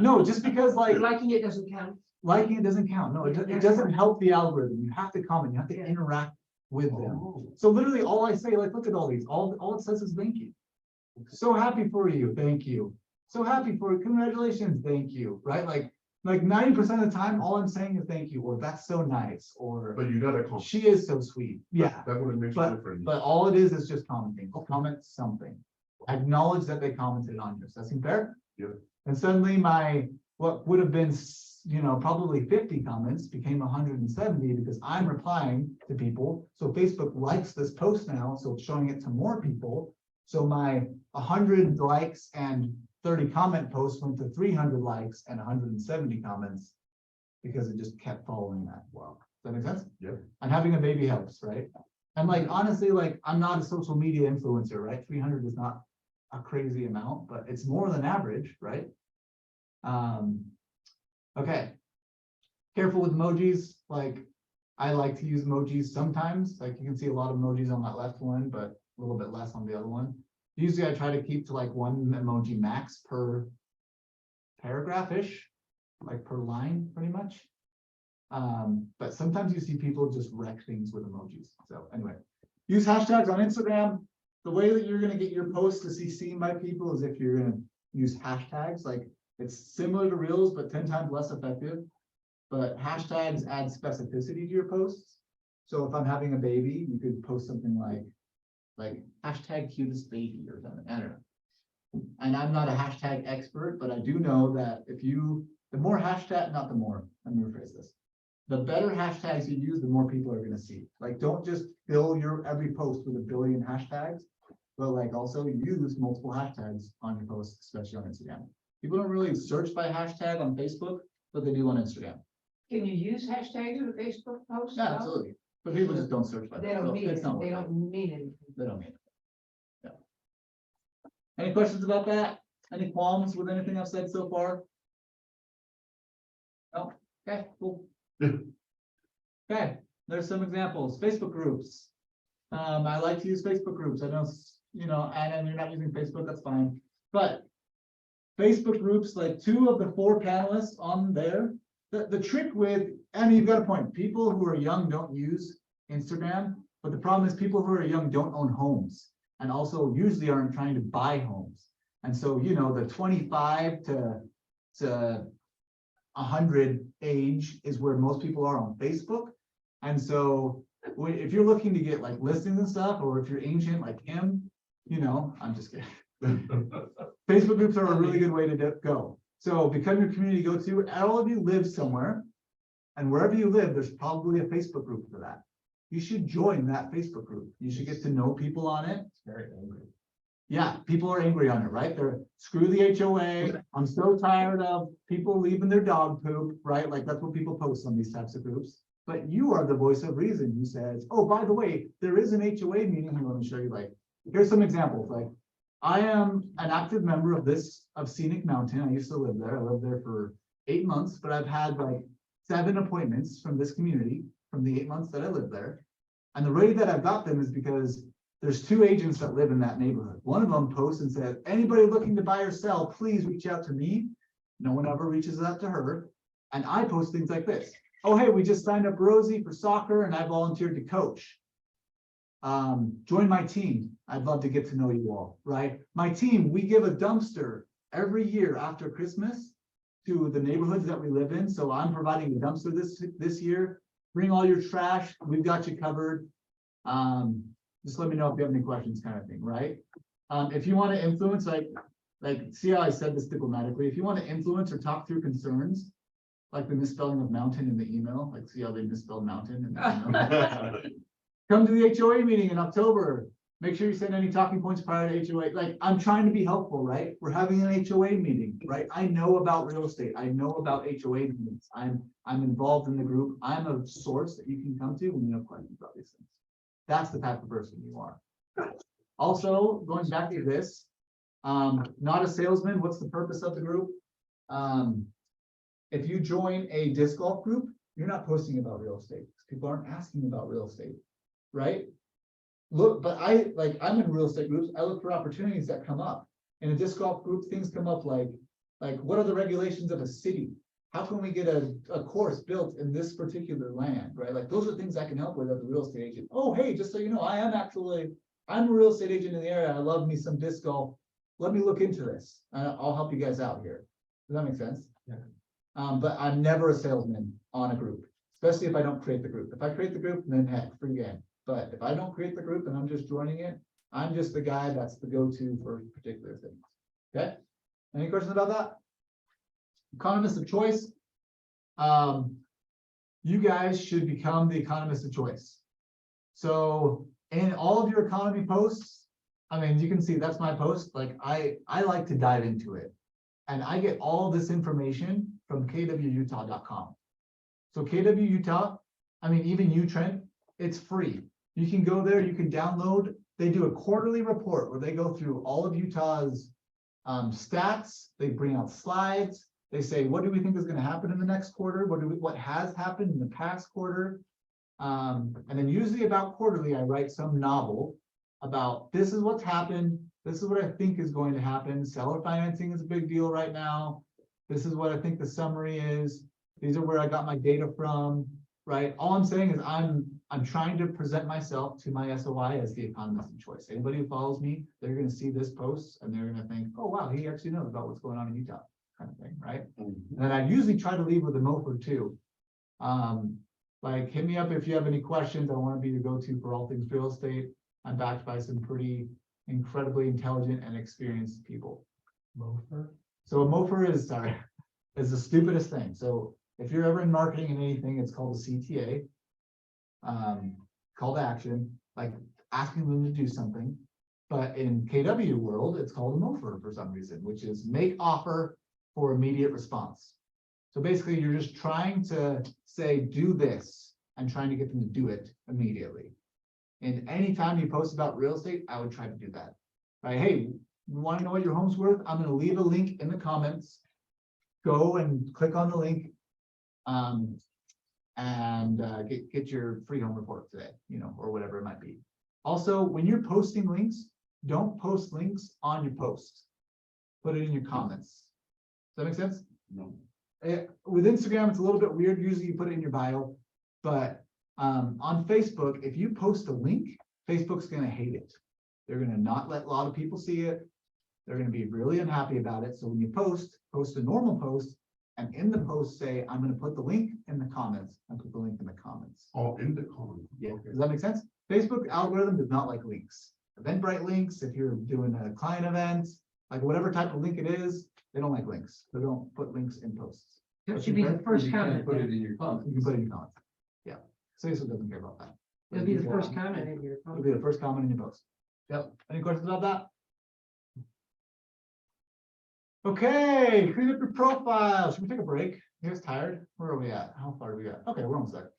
No, just because like Liking it doesn't count. liking it doesn't count. No, it doesn't help the algorithm. You have to comment, you have to interact with them. Oh. So literally all I say, like, look at all these, all it says is thank you. So happy for you, thank you. So happy for you, congratulations, thank you, right? Like 90% of the time, all I'm saying is thank you, or that's so nice, or But you gotta comment. she is so sweet. Yeah, That would make a but, difference. but all it is just commenting, comment something. Acknowledge that they commented on yours. That seem fair? Yeah. And suddenly what would have been, probably 50 comments became 170 because I'm replying to people. So Facebook likes this post now, so it's showing it to more people. So my 100 likes and 30 comment posts went to 300 likes and 170 comments because it just kept following that. Wow. Does that make sense? Yeah. And having a baby helps, right? And honestly, I'm not a social media influencer, right? 300 is not a crazy amount, but it's more than average, right? Okay. Careful with emojis. I like to use emojis sometimes. You can see a lot of emojis on that left one, but a little bit less on the other one. Usually I try to keep to one emoji max per paragraph-ish, per line, pretty much. But sometimes you see people just wreck things with emojis. So anyway, use hashtags on Instagram. The way that you're going to get your posts to see seen by people is if you're going to use hashtags. It's similar to Reels, but 10 times less effective. But hashtags add specificity to your posts. So if I'm having a baby, you could post something like hashtag cutest baby or something. I don't know. And I'm not a hashtag expert, but I do know that the more hashtag, not the more, let me rephrase this. The better hashtags you use, the more people are going to see. Don't just fill your every post with 1 billion hashtags, but also use multiple hashtags on your posts, especially on Instagram. People don't really search by hashtag on Facebook, but they do on Instagram. Can you use hashtags in a Facebook post? Yeah, absolutely. But people just don't search by They that. don't So mean it's it, not they worth it. don't mean anything. They don't mean it. Yeah. Any questions about that? Any qualms with anything I've said so far? No? Okay, cool. Okay, there's some examples. Facebook groups. I like to use Facebook groups. I know, and you're not using Facebook, that's fine. But Facebook groups, 2 of the 4 panelists on there, the trick with, you've got a point, people who are young don't use Instagram, but the problem is people who are young don't own homes and also usually aren't trying to buy homes. And so, the 25 to 100 age is where most people are on Facebook. And so if you're looking to get listings and stuff, or if you're ancient like him, I'm just kidding. Facebook groups are a really good way to go. So become your community go-to. All of you live somewhere, and wherever you live, there's probably a Facebook group for that. You should join that Facebook group. You should get to know people on it. It's very angry. Yeah, people are angry on it, right? They're screw the HOA. I'm so tired of people leaving their dog poop, right? That's what people post on these types of groups. But you are the voice of reason who says, oh, by the way, there is an HOA meeting. Let me show you, here's some examples. I am an active member of Scenic Mountain. I used to live there. I lived there for 8 months, but I've had 7 appointments from this community from the 8 months that I lived there. And the way that I've got them is because there's 2 agents that live in that neighborhood. One of them posts and says, anybody looking to buy or sell, please reach out to me. No one ever reaches out to her. And I post things like this. Oh, hey, we just signed up Rosie for soccer and I volunteered to coach. Join my team. I'd love to get to know you all, right? My team, we give a dumpster every year after Christmas to the neighborhoods that we live in. So I'm providing a dumpster this year. Bring all your trash. We've got you covered. Just let me know if you have any questions, kind of thing, right? If you want to influence, see how I said this diplomatically, if you want to influence or talk through concerns, like the misspelling of mountain in the email, see how they misspelled mountain in the email. Come to the HOA meeting in October. Make sure you send any talking points prior to HOA. I'm trying to be helpful, right? We're having an HOA meeting, right? I know about real estate. I know about HOA meetings. I'm involved in the group. I'm a source that you can come to when you have questions about these things. That's the type of person you are. Also, going back to this, not a salesman. What's the purpose of the group? If you join a disc golf group, you're not posting about real estate. People aren't asking about real estate, right? Look, but I'm in real estate groups. I look for opportunities that come up. In a disc golf group, things come up like what are the regulations of a city? how can we get a course built in this particular land, right? Like, those are things I can help with as a real estate agent. Oh, hey, just so you know, I'm a real estate agent in the area. I love me some disc golf. Let me look into this. I'll help you guys out here. Does that make sense? Yeah. But I'm never a salesman on a group, especially if I don't create the group. If I create the group, then heck, free game. But if I don't create the group and I'm just joining it, I'm just the guy that's the go-to for particular things. Okay? Any questions about that? Economist of choice. You guys should become the economist of choice. So in all of your economy posts, I mean, you can see that's my post. Like, I like to dive into it. And I get all this information from kwutah.com. So KW Utah, I mean, even you, Trent, it's free. You can go there, you can download. They do a quarterly report where they go through all of Utah's stats. They bring out slides. They say, what do we think is going to happen in the next quarter? What has happened in the past quarter? And then usually about quarterly, I write some novel about this is what's happened. This is what I think is going to happen. Seller financing is a big deal right now. This is what I think the summary is. These are where I got my data from, right? All I'm saying is I'm trying to present myself to my SOI as the economist of choice. Anybody who follows me, they're going to see this post and they're going to think, oh, wow, he actually knows about what's going on in Utah, kind of thing, right? And then I usually try to leave with a MOFR too. Like, hit me up if you have any questions. I want to be your go-to for all things real estate. I'm backed by some pretty incredibly intelligent and experienced people. Mofer? So a MOFR is the stupidest thing. So if you're ever in marketing and anything, it's called a CTA. Call to action, like asking them to do something. But in KW world, it's called a MOFR for some reason, which is make offer for immediate response. So basically, you're just trying to say, do this, and trying to get them to do it immediately. And anytime you post about real estate, I would try to do that. Right? Hey, you want to know what your home's worth? I'm going to leave a link in the comments. Go and click on the link, and get your free home report today, or whatever it might be. Also, when you're posting links, don't post links on your post. Put it in your comments. Does that make sense? No. With Instagram, it's a little bit weird. Usually you put it in your bio, but on Facebook, if you post a link, Facebook's going to hate it. They're going to not let a lot of people see it. They're going to be really unhappy about it. So when you post a normal post, and in the post say, I'm going to put the link in the comments, and put the link in the comments. Oh, in the comment. Yeah, Okay. does that make sense? Facebook algorithm does not like links. Eventbrite links, if you're doing a client event, like whatever type of link it is, they don't like links. They don't put links in posts. It should be the first You can't comment. put it then. in your comments. You can put it in your comments. Yeah. Facebook doesn't care about that. It'll be the first comment in your It'll be phone. the first comment in your post. Yep. Any questions about that? Okay, clean up your profile. Should we take a break? You guys tired? Where are we at? How far are we at? Okay, we're almost there.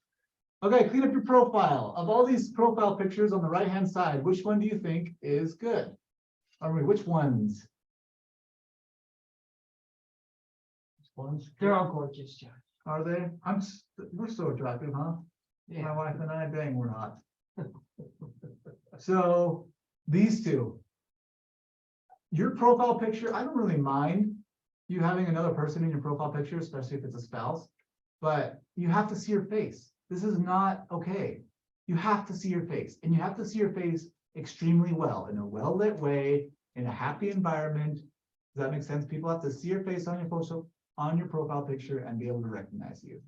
Okay, clean up your profile. Of all these profile pictures on the right-hand side, which one do you think is good? I mean, which ones? They're all gorgeous, Josh. Are they? We're so attractive, huh? My Yeah. wife and I, dang, we're hot. So these two. Your profile picture, I don't really mind you having another person in your profile picture, especially if it's a spouse, but you have to see your face. This is not okay. You have to see your face, and you have to see your face extremely well, in a well-lit way, in a happy environment. Does that make sense? People have to see your face on your profile picture and be able to recognize you.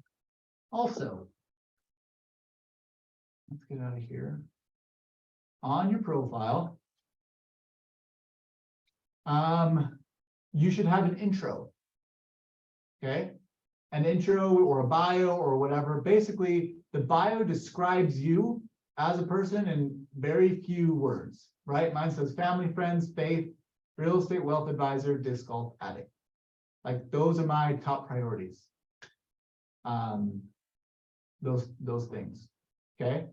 Also, let's get out of here. On your profile, you should have an intro. Okay, an intro or a bio or whatever. Basically, the bio describes you as a person in very few words, right? Mine says family, friends, faith, real estate, wealth advisor, disc golf addict. Like, those are my top priorities. Those things. Okay.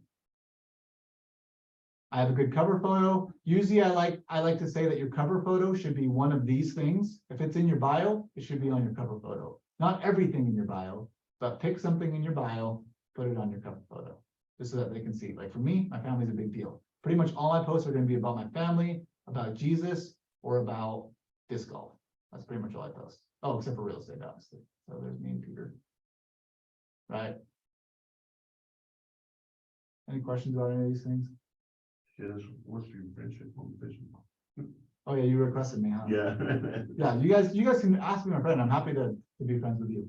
I have a good cover photo. Usually I like to say that your cover photo should be one of these things. If it's in your bio, it should be on your cover photo. Not everything in your bio, but pick something in your bio, put it on your cover photo, just so that they can see. Like, for me, my family's a big deal. Pretty much all my posts are going to be about my family, about Jesus, or about disc golf. That's pretty much all I post. Oh, except for real estate, obviously. So there's me and Peter. Right? Any questions about any of these things? Yes, what's your friendship on fishing? Oh yeah, you requested me, huh? Yeah. Yeah, you guys can ask me my friend. I'm happy to be friends with you.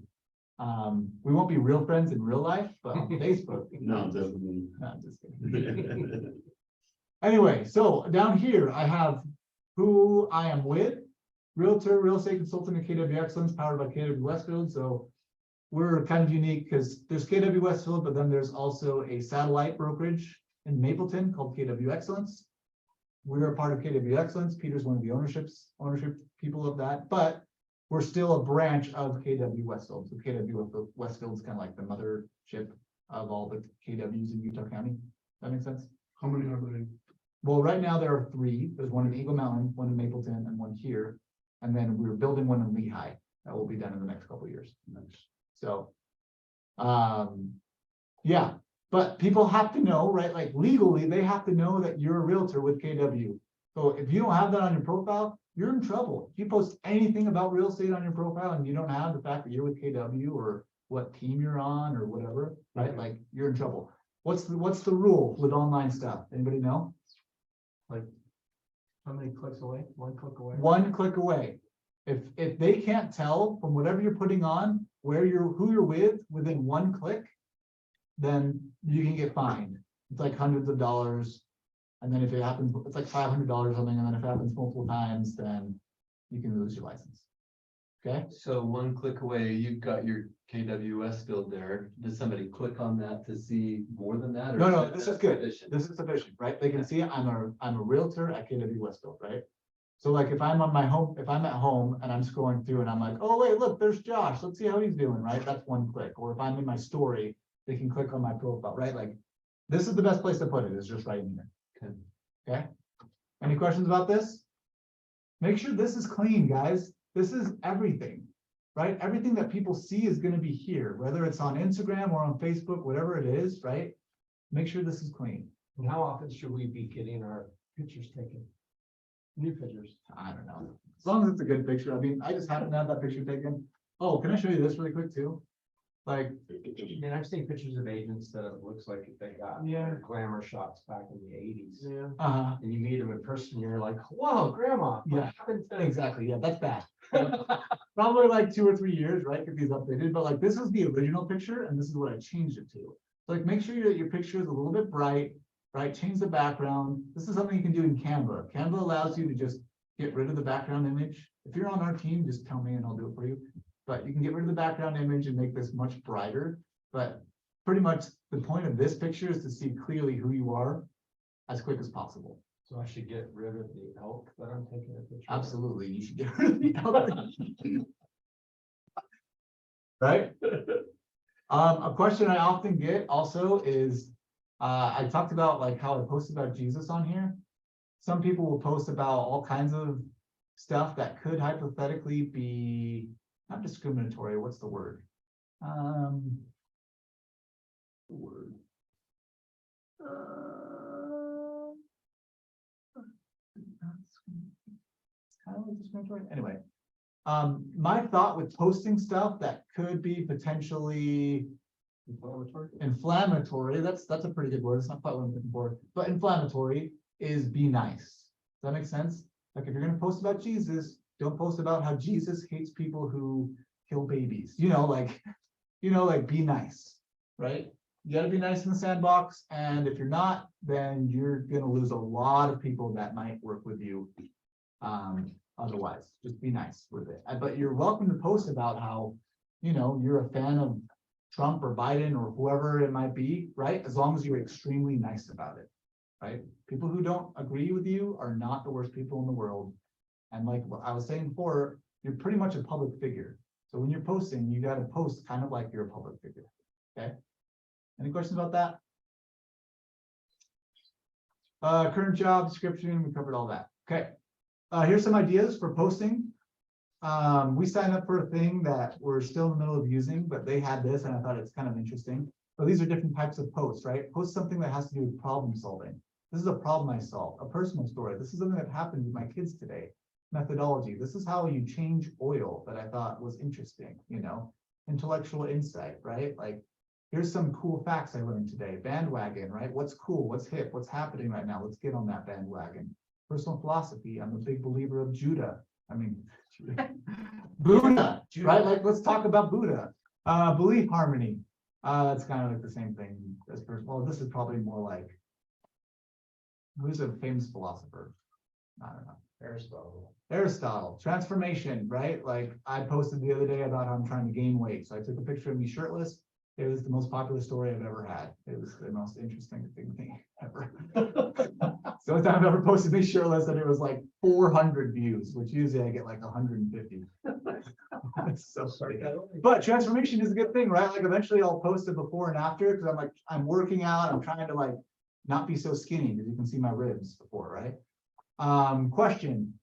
We won't be real friends in real life, but on Facebook. No, definitely. No, I'm just kidding. Anyway, so down here I have who I am with, Realtor, real estate consultant at KW Excellence, powered by KW Westfield. So we're kind of unique because there's KW Westfield, but then there's also a satellite brokerage in Mapleton called KW Excellence. We're a part of KW Excellence. Peter's one of the ownership people of that, but we're still a branch of KW Westfield. So KW Westfield is kind of like the mothership of all the KWs in Utah County. That makes sense? How many are there? Well, right now there are 3. There's one in Eagle Mountain, one in Mapleton, and one here. And then we're building one in Lehigh that will be done in the next couple of years. So, yeah, but people have to know, right? Like legally, they have to know that you're a realtor with KW. So if you don't have that on your profile, you're in trouble. If you post anything about real estate on your profile and you don't have the fact that you're with KW or what team you're on or whatever, right? Like you're in trouble. What's the rule with online stuff? Anybody know? Like, how many clicks away? 1 click away? 1 click away. If they can't tell from whatever you're putting on who you're with within 1 click, then you can get fined. It's like hundreds of dollars. And then if it happens, it's like $500 or something. And then if it happens multiple times, then you can lose your license. Okay. So 1 click away, you've got your KW Westfield there. Does somebody click on that to see more than that? Or No, that this is good. sufficient? This is sufficient, right? They can see I'm a realtor at KW Westfield, right? So like if I'm at home and I'm scrolling through and I'm like, oh wait, look, there's Josh. Let's see how he's doing, right? That's 1 click. Or if I'm in my story, they can click on my profile, right? Like this is the best place to put it, is just right in here. Okay. Any questions about this? Make sure this is clean, guys. This is everything, right? Everything that people see is going to be here, whether it's on Instagram or on Facebook, whatever it is, right? Make sure this is clean. And how often should we be getting our pictures taken? New pictures. I don't know. As long as it's a good picture. I mean, I just happen to have that picture taken. Oh, can I show you this really quick too? Like, And I've seen pictures of agents that it looks like they got glamour shots back in the 80s. Yeah. And you meet them in person, you're like, whoa, grandma. what Yeah. happened to-" exactly. Yeah, that's bad. Probably like 2 or 3 years, right? If he's updated, but like this is the original picture and this is what I changed it to. So like make sure that your picture is a little bit bright, right? Change the background. This is something you can do in Canva. Canva allows you to just get rid of the background image. If you're on our team, just tell me and I'll do it for you. But you can get rid of the background image and make this much brighter. But pretty much the point of this picture is to see clearly who you are as quick as possible. So I should get rid of the elk that I'm taking a picture of? Absolutely, you should get rid of the other. Right? A question I often get also is, I talked about like how I post about Jesus on here. Some people will post about all kinds of stuff that could hypothetically be not discriminatory. What's the word? Kind of like discriminatory. Anyway, my thought with posting stuff that could be potentially inflammatory. That's a pretty good word. It's not quite what I'm looking for, but inflammatory is be nice. Does that make sense? Like if you're going to post about Jesus, don't post about how Jesus hates people who kill babies. Like be nice, right? You got to be nice in the sandbox. And if you're not, then you're going to lose a lot of people that might work with you. Otherwise, just be nice with it. But you're welcome to post about how, you're a fan of Trump or Biden or whoever it might be, right? As long as you're extremely nice about it, right? People who don't agree with you are not the worst people in the world. And like what I was saying before, you're pretty much a public figure. So when you're posting, you got to post kind of like you're a public figure. Okay. Any questions about that? Current job description, we covered all that. Okay. Here's some ideas for posting. We signed up for a thing that we're still in the middle of using, but they had this and I thought it's kind of interesting. So these are different types of posts, right? Post something that has to do with problem solving. This is a problem I solved, a personal story. This is something that happened with my kids today. methodology. This is how you change oil that I thought was interesting, you know, intellectual insight, right? Like, here's some cool facts I learned today. Bandwagon, right? What's cool? What's hip? What's happening right now? Let's get on that bandwagon. Personal philosophy. I'm a big believer of Judah. I mean, Buddha, right? Like, let's talk about Buddha. Belief harmony. It's kind of like the same thing as well, this is probably more like, who's a famous philosopher? I don't know. Aristotle. Transformation, right? Like, I posted the other day about how I'm trying to gain weight. So I took a picture of me shirtless. It was the most popular story I've ever had. It was the most interesting thing ever. It's the only time I've ever posted me shirtless, and it was like 400 views, which usually I get like 150. It's so funny. But transformation is a good thing, right? Like, eventually I'll post it before and after, because I'm working out. I'm trying to like not be so skinny, because you can see my ribs before, right? Question,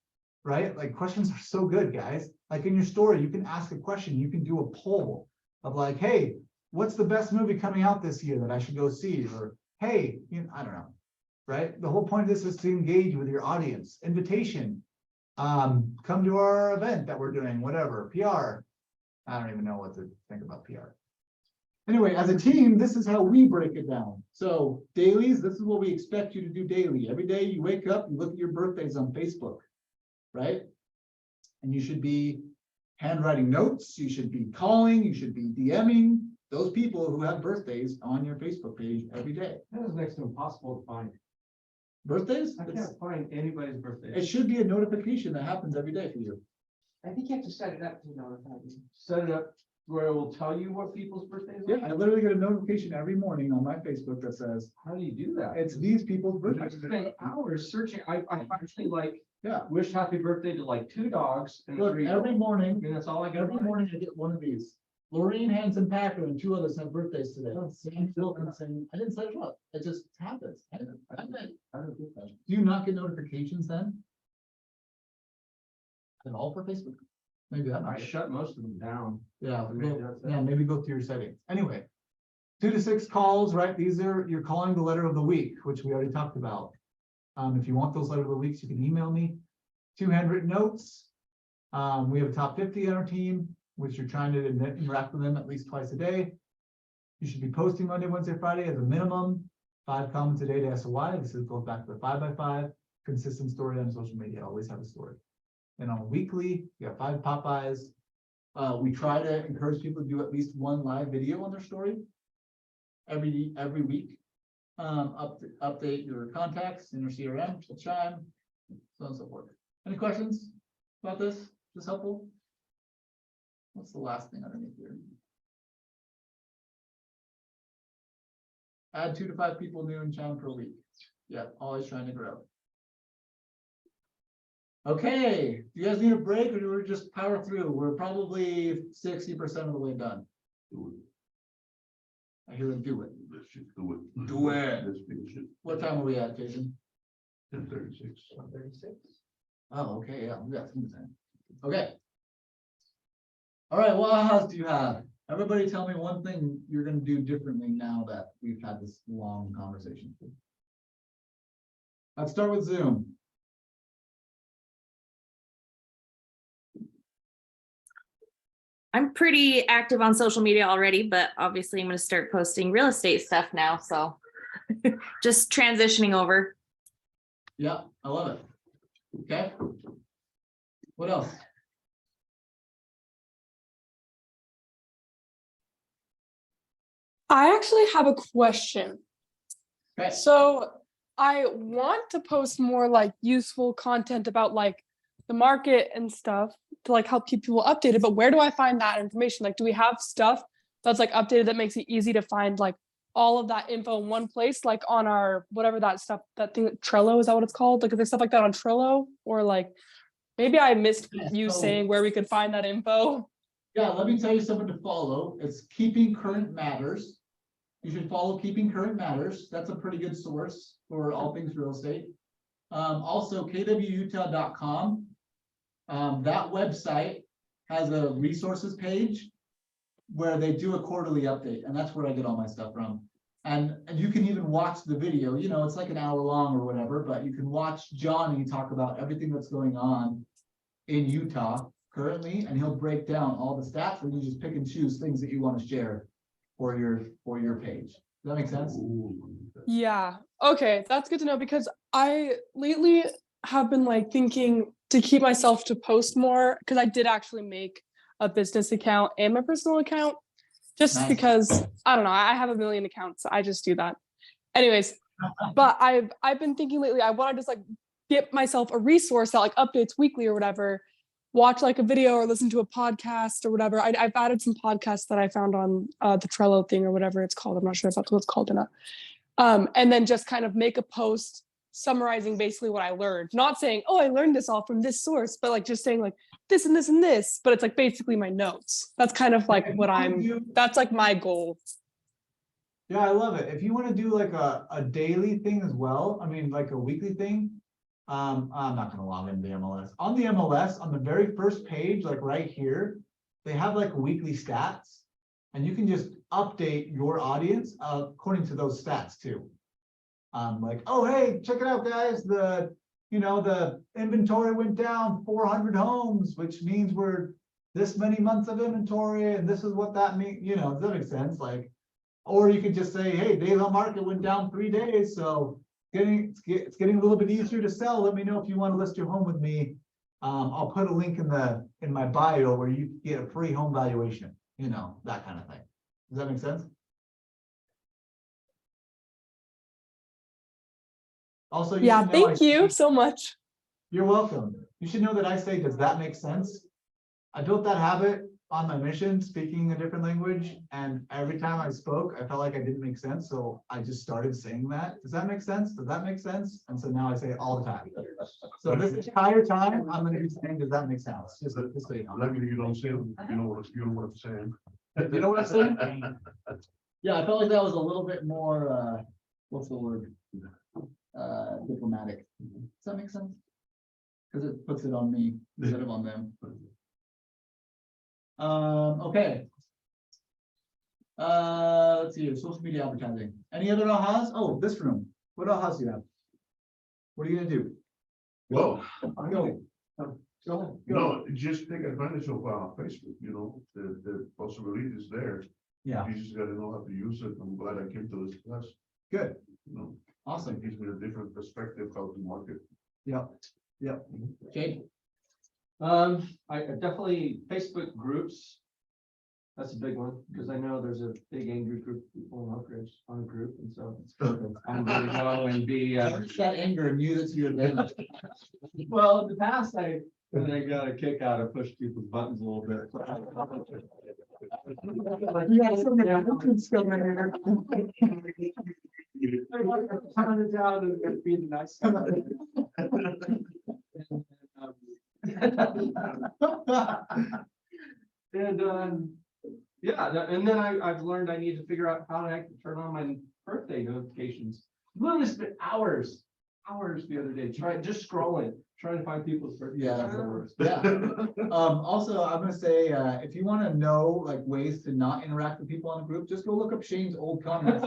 right? Like, questions are so good, guys. Like, in your story, you can ask a question. You can do a poll of like, hey, what's the best movie coming out this year that I should go see? Or, hey, you know, I don't know, right? The whole point of this is to engage with your audience. Invitation, come to our event that we're doing, whatever, PR. I don't even know what to think about PR. Anyway, as a team, this is how we break it down. So dailies, this is what we expect you to do daily. Every day you wake up, you look at your birthdays on Facebook, right? And you should be handwriting notes, you should be calling, you should be DMing those people who have birthdays on your Facebook page every day. That is next to impossible to find. Birthdays? I can't find anybody's birthday. It should be a notification that happens every day for you. I think you have to set it up to notify you. Set it up where it will tell you what people's birthdays Yeah, are. I literally get a notification every morning on my Facebook that says, How do you do that? it's these people's I birthdays. spent hours searching. I actually like Yeah. wish happy birthday to like 2 dogs and Look, 3 every dogs. morning, And that's all I get. every morning I get one of these. Lorraine Hanson Packer and 2 others have birthdays today. Same Phil saying, I didn't set it up. It just happens. I don't get that. Do you not get notifications then? At all for Facebook? Maybe that I might. shut most of them down. Yeah, Maybe go- that's it. yeah, maybe go through your settings. Anyway. 2 to 6 calls, right? These are, you're calling the letter of the week, which we already talked about. If you want those letter of the weeks, you can email me. 2 handwritten notes. We have a top 50 on our team, which you're trying to interact with them at least twice a day. You should be posting Monday, Wednesday, Friday as a minimum. 5 comments a day to SOY. This goes back to the 5x5. Consistent story on social media. Always have a story. And on a weekly, you have 5 Popeyes. We try to encourage people to do at least 1 live video on their story every week. Update your contacts in your CRM, Chime, so on and so forth. Any questions about this? Is this helpful? What's the last thing underneath here? Add 2 to 5 people new in Chime per week. Yeah, always trying to grow. Okay, do you guys need a break or do we just power through? We're probably 60% of the way done. I hear him do it. Let's just do it. Do it. Let's finish it. What time are we at, Jason? 10:36. 36. Oh, okay, yeah, we got some time. Okay. All right, what else do you have? Everybody tell me one thing you're gonna do differently now that we've had this long conversation. Let's start with Zoom. I'm pretty active on social media already, but obviously I'm going to start posting real estate stuff now. So just transitioning over. Yeah, I love it. Okay. What else? I actually have a question. Okay. So I want to post more like useful content about like the market and stuff to like help keep people updated, but where do I find that information? Like, do we have stuff that's like updated that makes it easy to find like all of that info in one place, like on our whatever that stuff, that thing, Trello, is that what it's called? Like, is there stuff like that on Trello? Or like maybe I missed you So- saying where we could find that info. Yeah, let me tell you something to follow. It's Keeping Current Matters. You should follow Keeping Current Matters. That's a pretty good source for all things real estate. Also kwutah.com. That website has a resources page where they do a quarterly update, and that's where I get all my stuff from. And you can even watch the video, you know, it's like an hour long or whatever, but you can watch Johnny talk about everything that's going on in Utah currently, and he'll break down all the stats, and you just pick and choose things that you want to share for your page. Does that make sense? Yeah, okay, that's good to know because I lately have been like thinking to keep myself to post more because I did actually make a business account and my personal account just Nice. because I don't know, I have a million accounts. I just do that. Anyways, but I've been thinking lately I want to just like get myself a resource that like updates weekly or whatever, watch like a video or listen to a podcast or whatever. I've added some podcasts that I found on the Trello thing or whatever it's called. I'm not sure if that's what it's called or not. And then just kind of make a post summarizing basically what I learned. Not saying, oh, I learned this all from this source, but like just saying like this and this and this, but it's like basically my notes. That's kind of like what that's like my goal. Yeah, I love it. If you want to do like a daily thing as well, I mean, like a weekly thing, I'm not gonna log into the MLS. On the MLS, on the very first page, like right here, they have like weekly stats. And you can just update your audience according to those stats too. Like, oh, hey, check it out, guys. The inventory went down 400 homes, which means we're this many months of inventory, and this is what that means. Does that make sense? Like, or you could just say, hey, days on market went down 3 days, so it's getting a little bit easier to sell. Let me know if you want to list your home with me. I'll put a link in my bio where you get a free home valuation. That kind of thing. Does that make sense? Also, Yeah, should know thank you so much. You're welcome. You should know that I say, does that make sense? I built that habit on my mission, speaking a different language, and every time I spoke, I felt like I didn't make sense, so I just started saying that. Does that make sense? Does that make sense? And so now I say it all the time. So this entire time, I'm gonna be saying, does that make sense? Just so you know. Luckily, you don't say, you know what I'm saying. You know what I'm saying? Yeah, I felt like that was a little bit more, what's the word? Diplomatic. Does that make sense? Because it puts it on me instead of on them. Okay. Let's see, social media advertising. Any other ahas? Oh, this room. What ahas do you have? What are you gonna do? Well, Go. Go. no, just take advantage of Facebook, the possibility is there. Yeah, You just gotta know how to use it. I'm glad I came to this class, good. Awesome, Awesome. gives me a different perspective how to market. Yep. Yep. Jake. I definitely Facebook groups. That's a big one, because I know there's a big angry group of people in Oak Ridge on a group, and so Perfect. I'm gonna go and be, That anger and use it to your advantage. well, in the past, I got a kick out of push people's buttons a little bit. Yeah, so many different skill in here. Pound it down and be the nice guy. And yeah, and then I've learned I need to figure out how I can turn on my birthday notifications. Literally spent hours the other day just scrolling, trying to find people's birthdays. Yeah. That's the worst. Yeah. Also, I'm gonna say, if you want to know like ways to not interact with people on a group, just go look up Shane's old comments.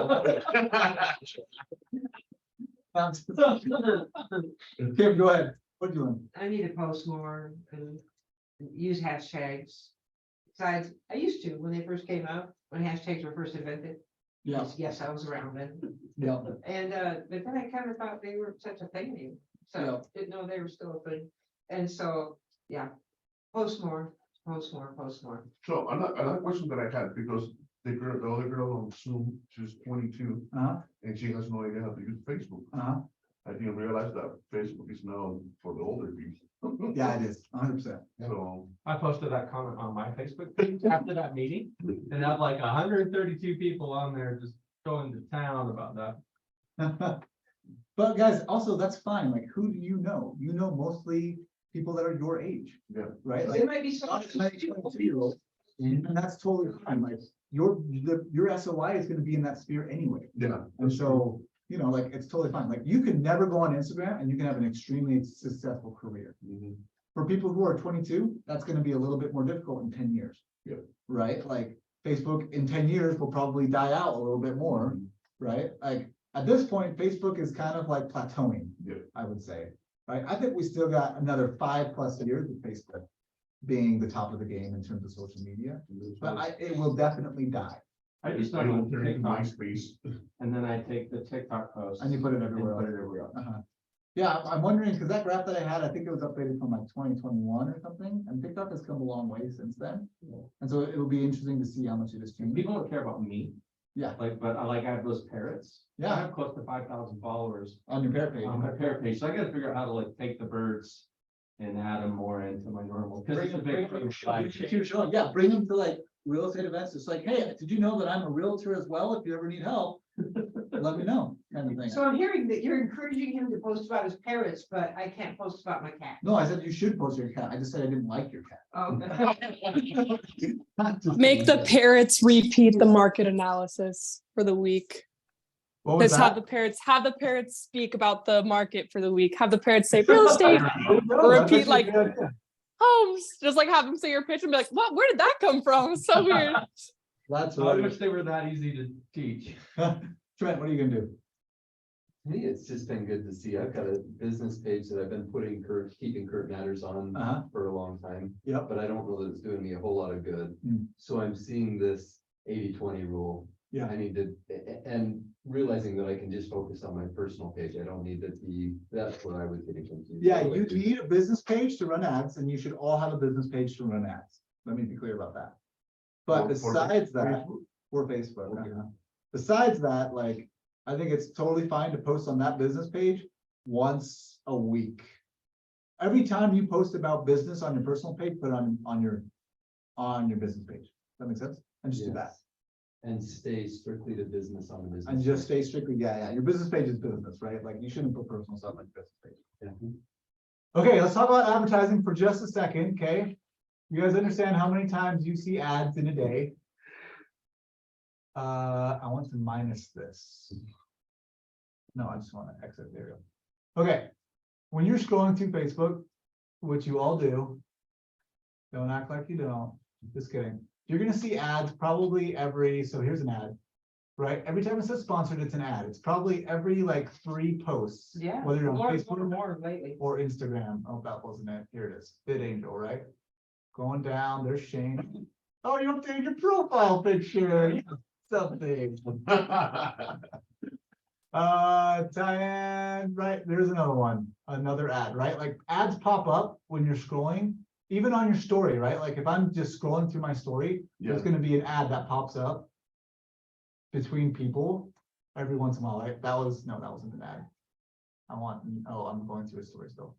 Kim, go ahead. What are you doing? I need to post more and use hashtags. Besides, I used to, when they first came out, when hashtags were first invented. Yeah, Yes, I was around then. yeah. And, but then I kind of thought they were such a thing anymore. So didn't know they were still a thing. And so, yeah, post more. So another question that I had, because the other girl on Zoom, she's 22, and she has no idea how to use Facebook. I didn't realize that Facebook is now for the older people. Yeah, it is, 100%. So, I posted that comment on my Facebook page after that meeting, and I have like 132 people on there just going to town about that. But guys, also that's fine. Like, who do you know? You know mostly people that are your age, yeah. right? It Like, might be so. not as many 22-year-olds, and that's totally fine. Like, your SOI is going to be in that sphere anyway. Yeah. And so, like, it's totally fine. Like, you can never go on Instagram and you can have an extremely successful career. Mhm. For people who are 22, that's going to be a little bit more difficult in 10 years. Yeah. Right? Like, Facebook in 10 years will probably die out a little bit more, right? Like, at this point, Facebook is kind of like plateauing, Yeah. I would say. right? I think we still got another 5+ years with Facebook being the top of the game in terms of social media, but it will definitely die. I just I started will on turn into TikTok MySpace. and then I take the TikTok post. And you put it everywhere Put else. it everywhere else. Yeah, I'm wondering, because that graph that I had, I think it was updated from like 2021 or something, and TikTok has come a long way since then. Yeah. And so it will be interesting to see how much it has changed. People don't care about me, Yeah, but I have those parrots. Yeah. I have close to 5,000 followers on your parent page. on my parrot page, so I gotta figure out how to like take the birds and add them more into my normal. Cause it's a big thing. Yeah, bring them to like real estate events. It's like, hey, did you know that I'm a realtor as well? If you ever need help, let me know, kind of thing. So I'm hearing that you're encouraging him to post about his parrots, but I can't post about my cat. No, I said you should post your cat. I just said I didn't like your cat. Make the parrots repeat the market analysis for the week. What was Just have that? the parrots speak about the market for the week. Have the parrots say real estate repeat like homes. Just like have them say your pitch and be like, what? Where did that come from? It's so weird. That's I right. wish they were that easy to teach. Trent, what are you gonna do? To me, it's just been good to see. I've got a business page that I've been keeping current matters on Uh-huh. for a long time, Yep. but I don't know that it's doing me a whole lot of good. Mm. So I'm seeing this 80-20 rule. Yeah. I need to, and realizing that I can just focus on my personal page. I don't need to be, that's what I was getting confused. Yeah, you need a business page to run ads, and you should all have a business page to run ads. Let me be clear about that. But For besides that, Facebook? for Facebook, Okay. besides that, like, I think it's totally fine to post on that business page once a week. Every time you post about business on your personal page, put it on your business page. That makes sense? And just do that. Yes. And stay strictly to business on the business. And just page. stay strictly, yeah. Your business page is business, right? Like, you shouldn't put personal stuff on your business page. Yeah. Okay, let's talk about advertising for just a second, okay? You guys understand how many times you see ads in a day? I want to minus this. No, I just want to exit, there we go. Okay, when you're scrolling through Facebook, which you all do, don't act like you don't, just kidding. You're gonna see ads probably so here's an ad, right? Every time it says sponsored, it's an ad. It's probably every like 3 posts. Yeah, Whether you're on more Facebook lately. or Instagram. Oh, that wasn't it. Here it is. Bid Angel, right? Going down, there's Shane. Oh, you updated your profile picture. You got something. Diane, right? There's another one, another ad, right? Like ads pop up when you're scrolling, even on your story, right? Like if I'm just scrolling through my story, there's Yeah. gonna be an ad that pops up between people every once in a while, right? That wasn't an ad. I'm going through a story still.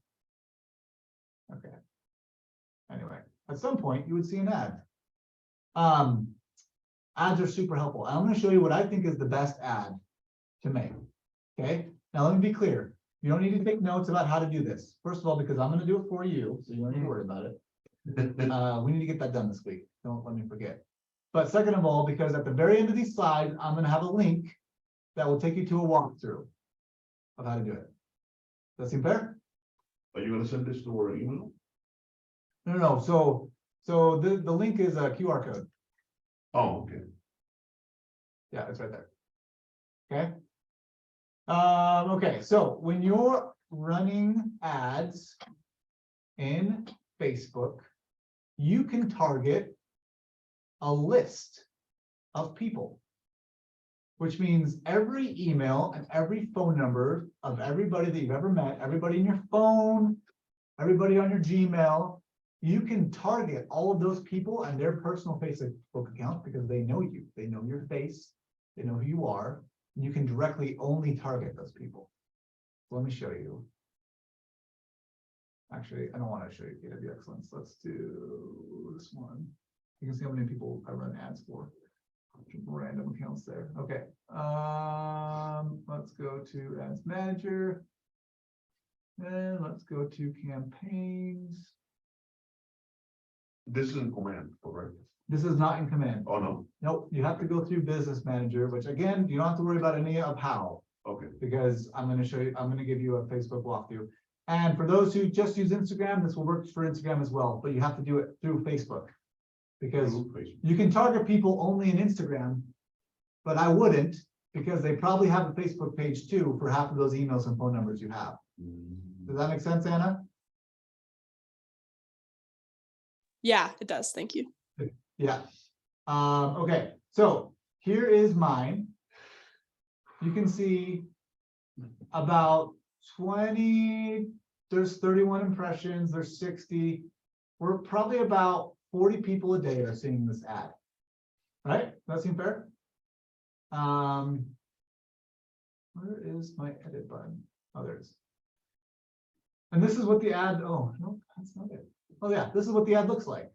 Okay. Anyway, at some point you would see an ad. Ads are super helpful. I'm going to show you what I think is the best ad to make. Okay. Now let me be clear. You don't need to take notes about how to do this. First of all, because I'm going to do it for you, so you don't need to worry about it. We need to get that done this week. Don't let me forget. But second of all, because at the very end of these slides, I'm going to have a link that will take you to a walkthrough of how to do it. Does that seem fair? Are you gonna send this to our email? No. So the link is a QR code. Oh, okay. Yeah, it's right there. Okay. Okay, so when you're running ads in Facebook, you can target a list of people, which means every email and every phone number of everybody that you've ever met, everybody in your phone, everybody on your Gmail, you can target all of those people and their personal Facebook accounts because they know you, they know your face, they know who you are, and you can directly only target those people. So let me show you. Actually, I don't want to show you the excellence. Let's do this one. You can see how many people I run ads for. Random accounts there. Okay. Let's go to Ads Manager. And let's go to campaigns. This is in command, correct? This is not in command. Oh, no, Nope, you have to go through Business Manager, which again, you don't have to worry about any of how, okay. because I'm going to give you a Facebook walkthrough. And for those who just use Instagram, this will work for Instagram as well, but you have to do it through Facebook. Because you can target people only in Instagram, but I wouldn't, because they probably have a Facebook page too for half of those emails and phone numbers you have. Does that make sense, Anna? Yeah, it does. Thank you. Yeah. Okay, so here is mine. You can see about 20, there's 31 impressions, there's 60. We're probably about 40 people a day are seeing this ad. Right? That seem fair? Where is my edit button? Oh, there it is. And this is what the ad, oh, no, that's not it. Oh yeah, this is what the ad looks like.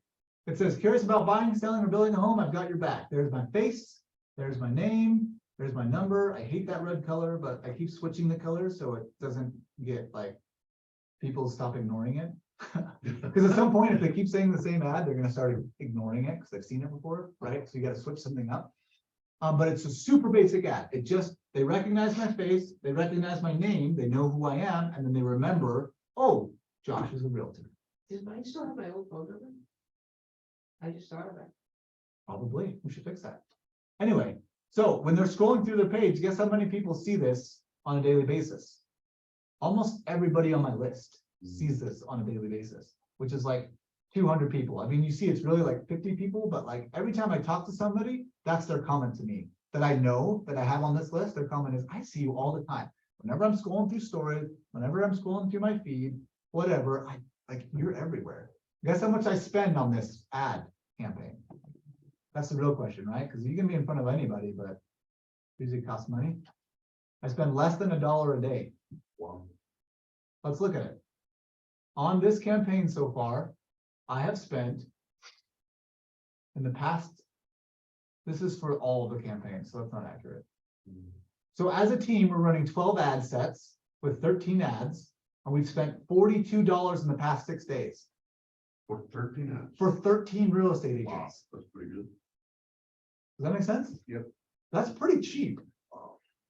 It says, curious about buying, selling, or building a home? I've got your back. There's my face, there's my name, there's my number. I hate that red color, but I keep switching the color so it doesn't get like people stop ignoring it. Because at some point, if they keep saying the same ad, they're gonna start ignoring it because they've seen it before, right? So you gotta switch something up. But it's a super basic ad. It just, they recognize my face, they recognize my name, they know who I am, and then they remember, oh, Josh is a realtor. Does mine still have my old phone number? I just thought of it. Probably, we should fix that. Anyway, so when they're scrolling through their page, guess how many people see this on a daily basis? Almost everybody on my list sees this on a daily basis, which is like 200 people. I mean, you see, it's really like 50 people, but like every time I talk to somebody, that's their comment to me that I know that I have on this list. Their comment is, I see you all the time. Whenever I'm scrolling through stories, whenever I'm scrolling through my feed, whatever, you're everywhere. Guess how much I spend on this ad campaign? That's the real question, right? Because you can be in front of anybody, but usually it costs money. I spend less than $1 a day. Wow. Let's look at it. On this campaign so far, I have spent in the past, this is for all of the campaigns, so that's not accurate. So as a team, we're running 12 ad sets with 13 ads, and we've spent $42 in the past 6 days. For 13 ads. For 13 real estate Wow, agents. that's pretty good. Does that make sense? Yep. That's pretty cheap,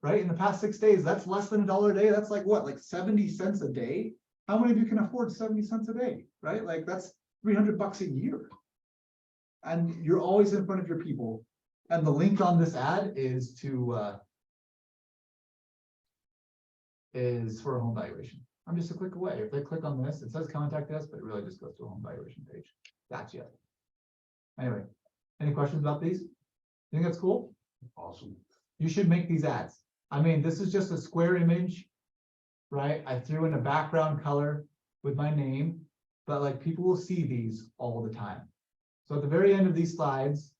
right? In the past 6 days, that's less than $1 a day. That's like what, like 70 cents a day? How many of you can afford 70 cents a day, right? Like that's $300 a year. And you're always in front of your people. And the link on this ad is is for a home valuation. I'm just a click away. If they click on this, it says contact us, but it really just goes to a home valuation page. Gotcha. Anyway, any questions about these? You think that's cool? Awesome. You should make these ads. I mean, this is just a square image, right? I threw in a background color with my name, but like people will see these all the time. So at the very end of these slides,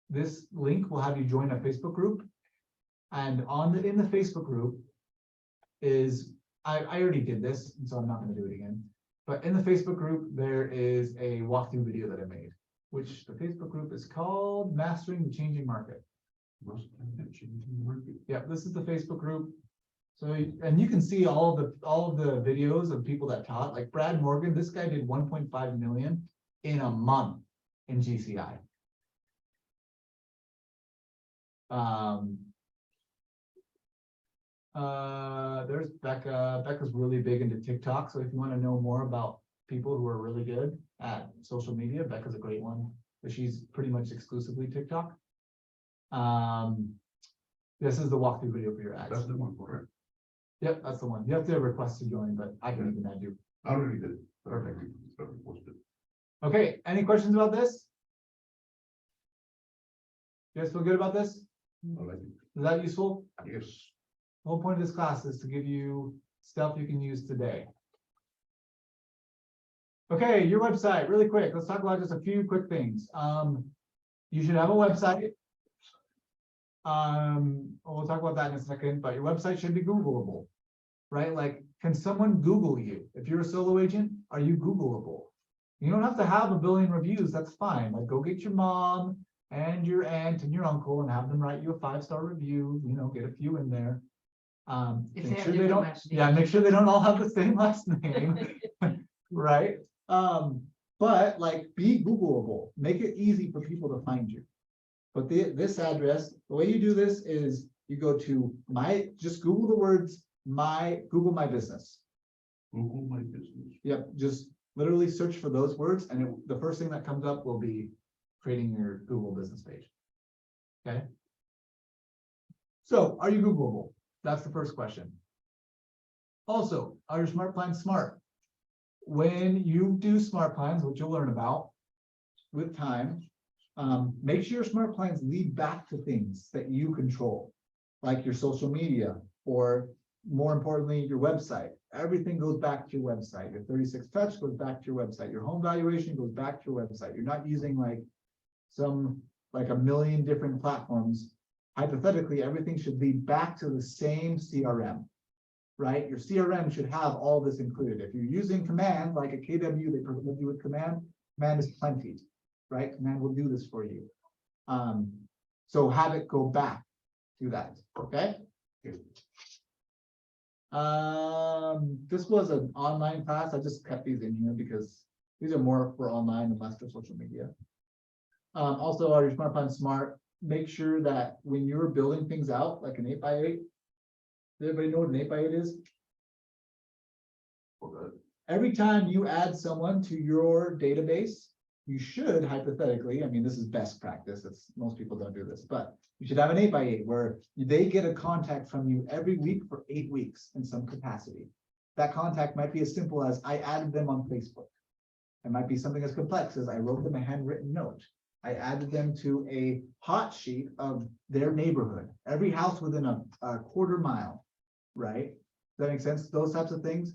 this link will have you join a Facebook group. And in the Facebook group is, I already did this, and so I'm not going to do it again. But in the Facebook group, there is a walkthrough video that I made, which the Facebook group is called Mastering the Changing Market. Yeah, this is the Facebook group. So, and you can see all of the videos of people that taught, like Brad Morgan. This guy did 1.5 million in a month in GCI. There's Becca. Becca's really big into TikTok. So if you want to know more about people who are really good at social media, Becca's a great one. But she's pretty much exclusively TikTok. This is the walkthrough video for your ads. That's the one for it. Yep, that's the one. You have to request to join, but I can even add you. I already did it. Perfect. Posted. Okay, any questions about this? You guys feel good about this? I like it. Is that useful? Yes. The whole point of this class is to give you stuff you can use today. Okay, your website, really quick. Let's talk about just a few quick things. You should have a website. We'll talk about that in a second, but your website should be Googleable, right? Like, can someone Google you? If you're a solo agent, are you Googleable? You don't have to have 1 billion reviews. That's fine. Like, go get your mom and your aunt and your uncle and have them write you a 5-star review. You know, get a few in there. If Make they sure have they different don't. last Yeah, names. make sure they don't all have the same last name, right? But like, be Googleable. Make it easy for people to find you. But this address, the way you do this is you go to just Google the words Google My Business. Google My Business. Yep, just literally search for those words, and the first thing that comes up will be creating your Google business page. Okay. So, are you Googleable? That's the first question. Also, are your smart plans smart? When you do smart plans, which you'll learn about with time, make sure your smart plans lead back to things that you control, like your social media, or more importantly, your website. Everything goes back to your website. Your 36 touch goes back to your website. Your home valuation goes back to your website. You're not using like a million different platforms. Hypothetically, everything should lead back to the same CRM, right? Your CRM should have all this included. If you're using command, like a KW, they provide you with command is plenty, right? Command will do this for you. So have it go back to that, okay? This was an online class. I just kept these in here because these are more for online and less for social media. Also, are your smart plans smart? Make sure that when you're building things out, like an 8x8, does everybody know what an 8x8 is? Every time you add someone to your database, you should hypothetically, I mean, this is best practice. Most people don't do this, but you should have an 8x8 where they get a contact from you every week for 8 weeks in some capacity. That contact might be as simple as I added them on Facebook. It might be something as complex as I wrote them a handwritten note. I added them to a hot sheet of their neighborhood, every house within a quarter mile, right? Does that make sense? Those types of things.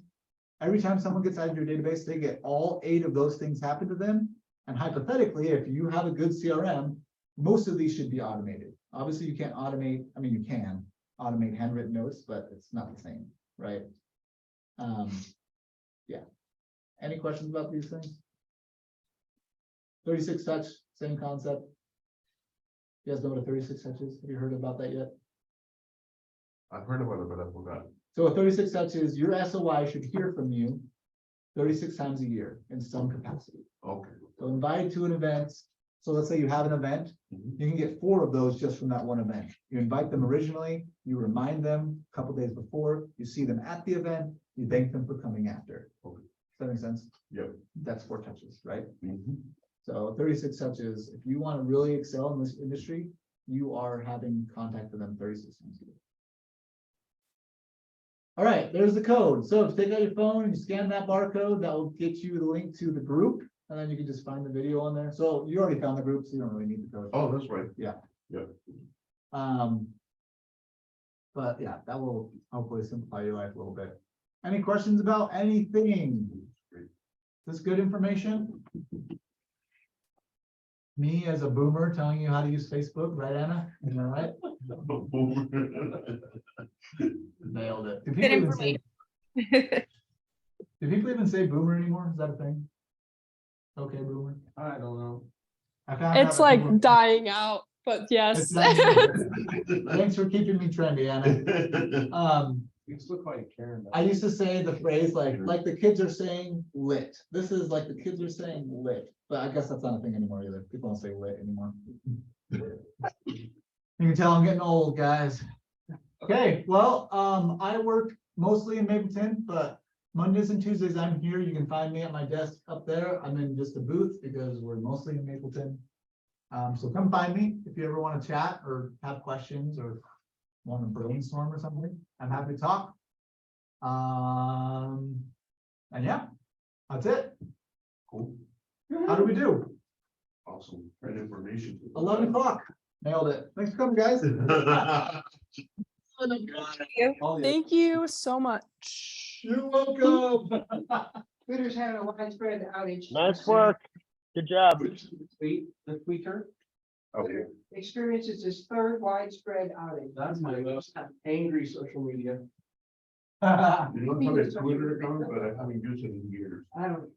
Every time someone gets added to your database, they get all 8 of those things happen to them. And hypothetically, if you have a good CRM, most of these should be automated. Obviously, you can't automate, I mean, you can automate handwritten notes, but it's not the same, right? Yeah. Any questions about these things? 36 touch, same concept. You guys know what a 36 touch is? Have you heard about that yet? I've heard about it, but I forgot. So a 36 touch is your SOI should hear from you 36 times a year in some capacity. Okay. So invite to an event. So let's say you have an event, you can get 4 of those just from that one event. You invite them originally, you remind them a couple days before, you see them at the event, you thank them for coming after. Okay. Does that make sense? Yep. That's 4 touches, right? So 36 touches, if you want to really excel in this industry, you are having contact with them 36 times a year. All right, there's the code. So if you take out your phone and you scan that barcode, that will get you the link to the group, and then you can just find the video on there. So you already found the group, so you don't really need the code. Oh, that's right. Yeah. Yeah. But yeah, that will hopefully simplify your life a little bit. Any questions about anything? Is this good information? Me as a boomer telling you how to use Facebook, right, Anna? Is that right? Nailed it. Do Good people even say, information. do people even say boomer anymore? Is that a thing? Okay, boomer. I don't know. I found It's out that people- like dying out, but yes. It's not anymore. Thanks for keeping me trendy, Anna. You just look like Karen. I used to say the phrase like the kids are saying lit. This is like the kids are saying lit, but I guess that's not a thing anymore either. People don't say lit anymore. You can tell I'm getting old, guys. Okay, well, I work mostly in Mapleton, but Mondays and Tuesdays I'm here. You can find me at my desk up there. I'm in just a booth because we're mostly in Mapleton. So come find me if you ever want to chat or have questions or want to brainstorm or something. I'm happy to talk. And yeah, that's it. Cool. How do we do? Awesome. Great information. 11 o'clock. Nailed it. Thanks for coming, guys. Thank you so much. You're welcome. Twitter's having a widespread outage. Nice work. Good job. The tweeter, Okay. Experiences its 3rd widespread outage. that's my most angry social media. You know, I have a Twitter account, but I haven't used it in years. I don't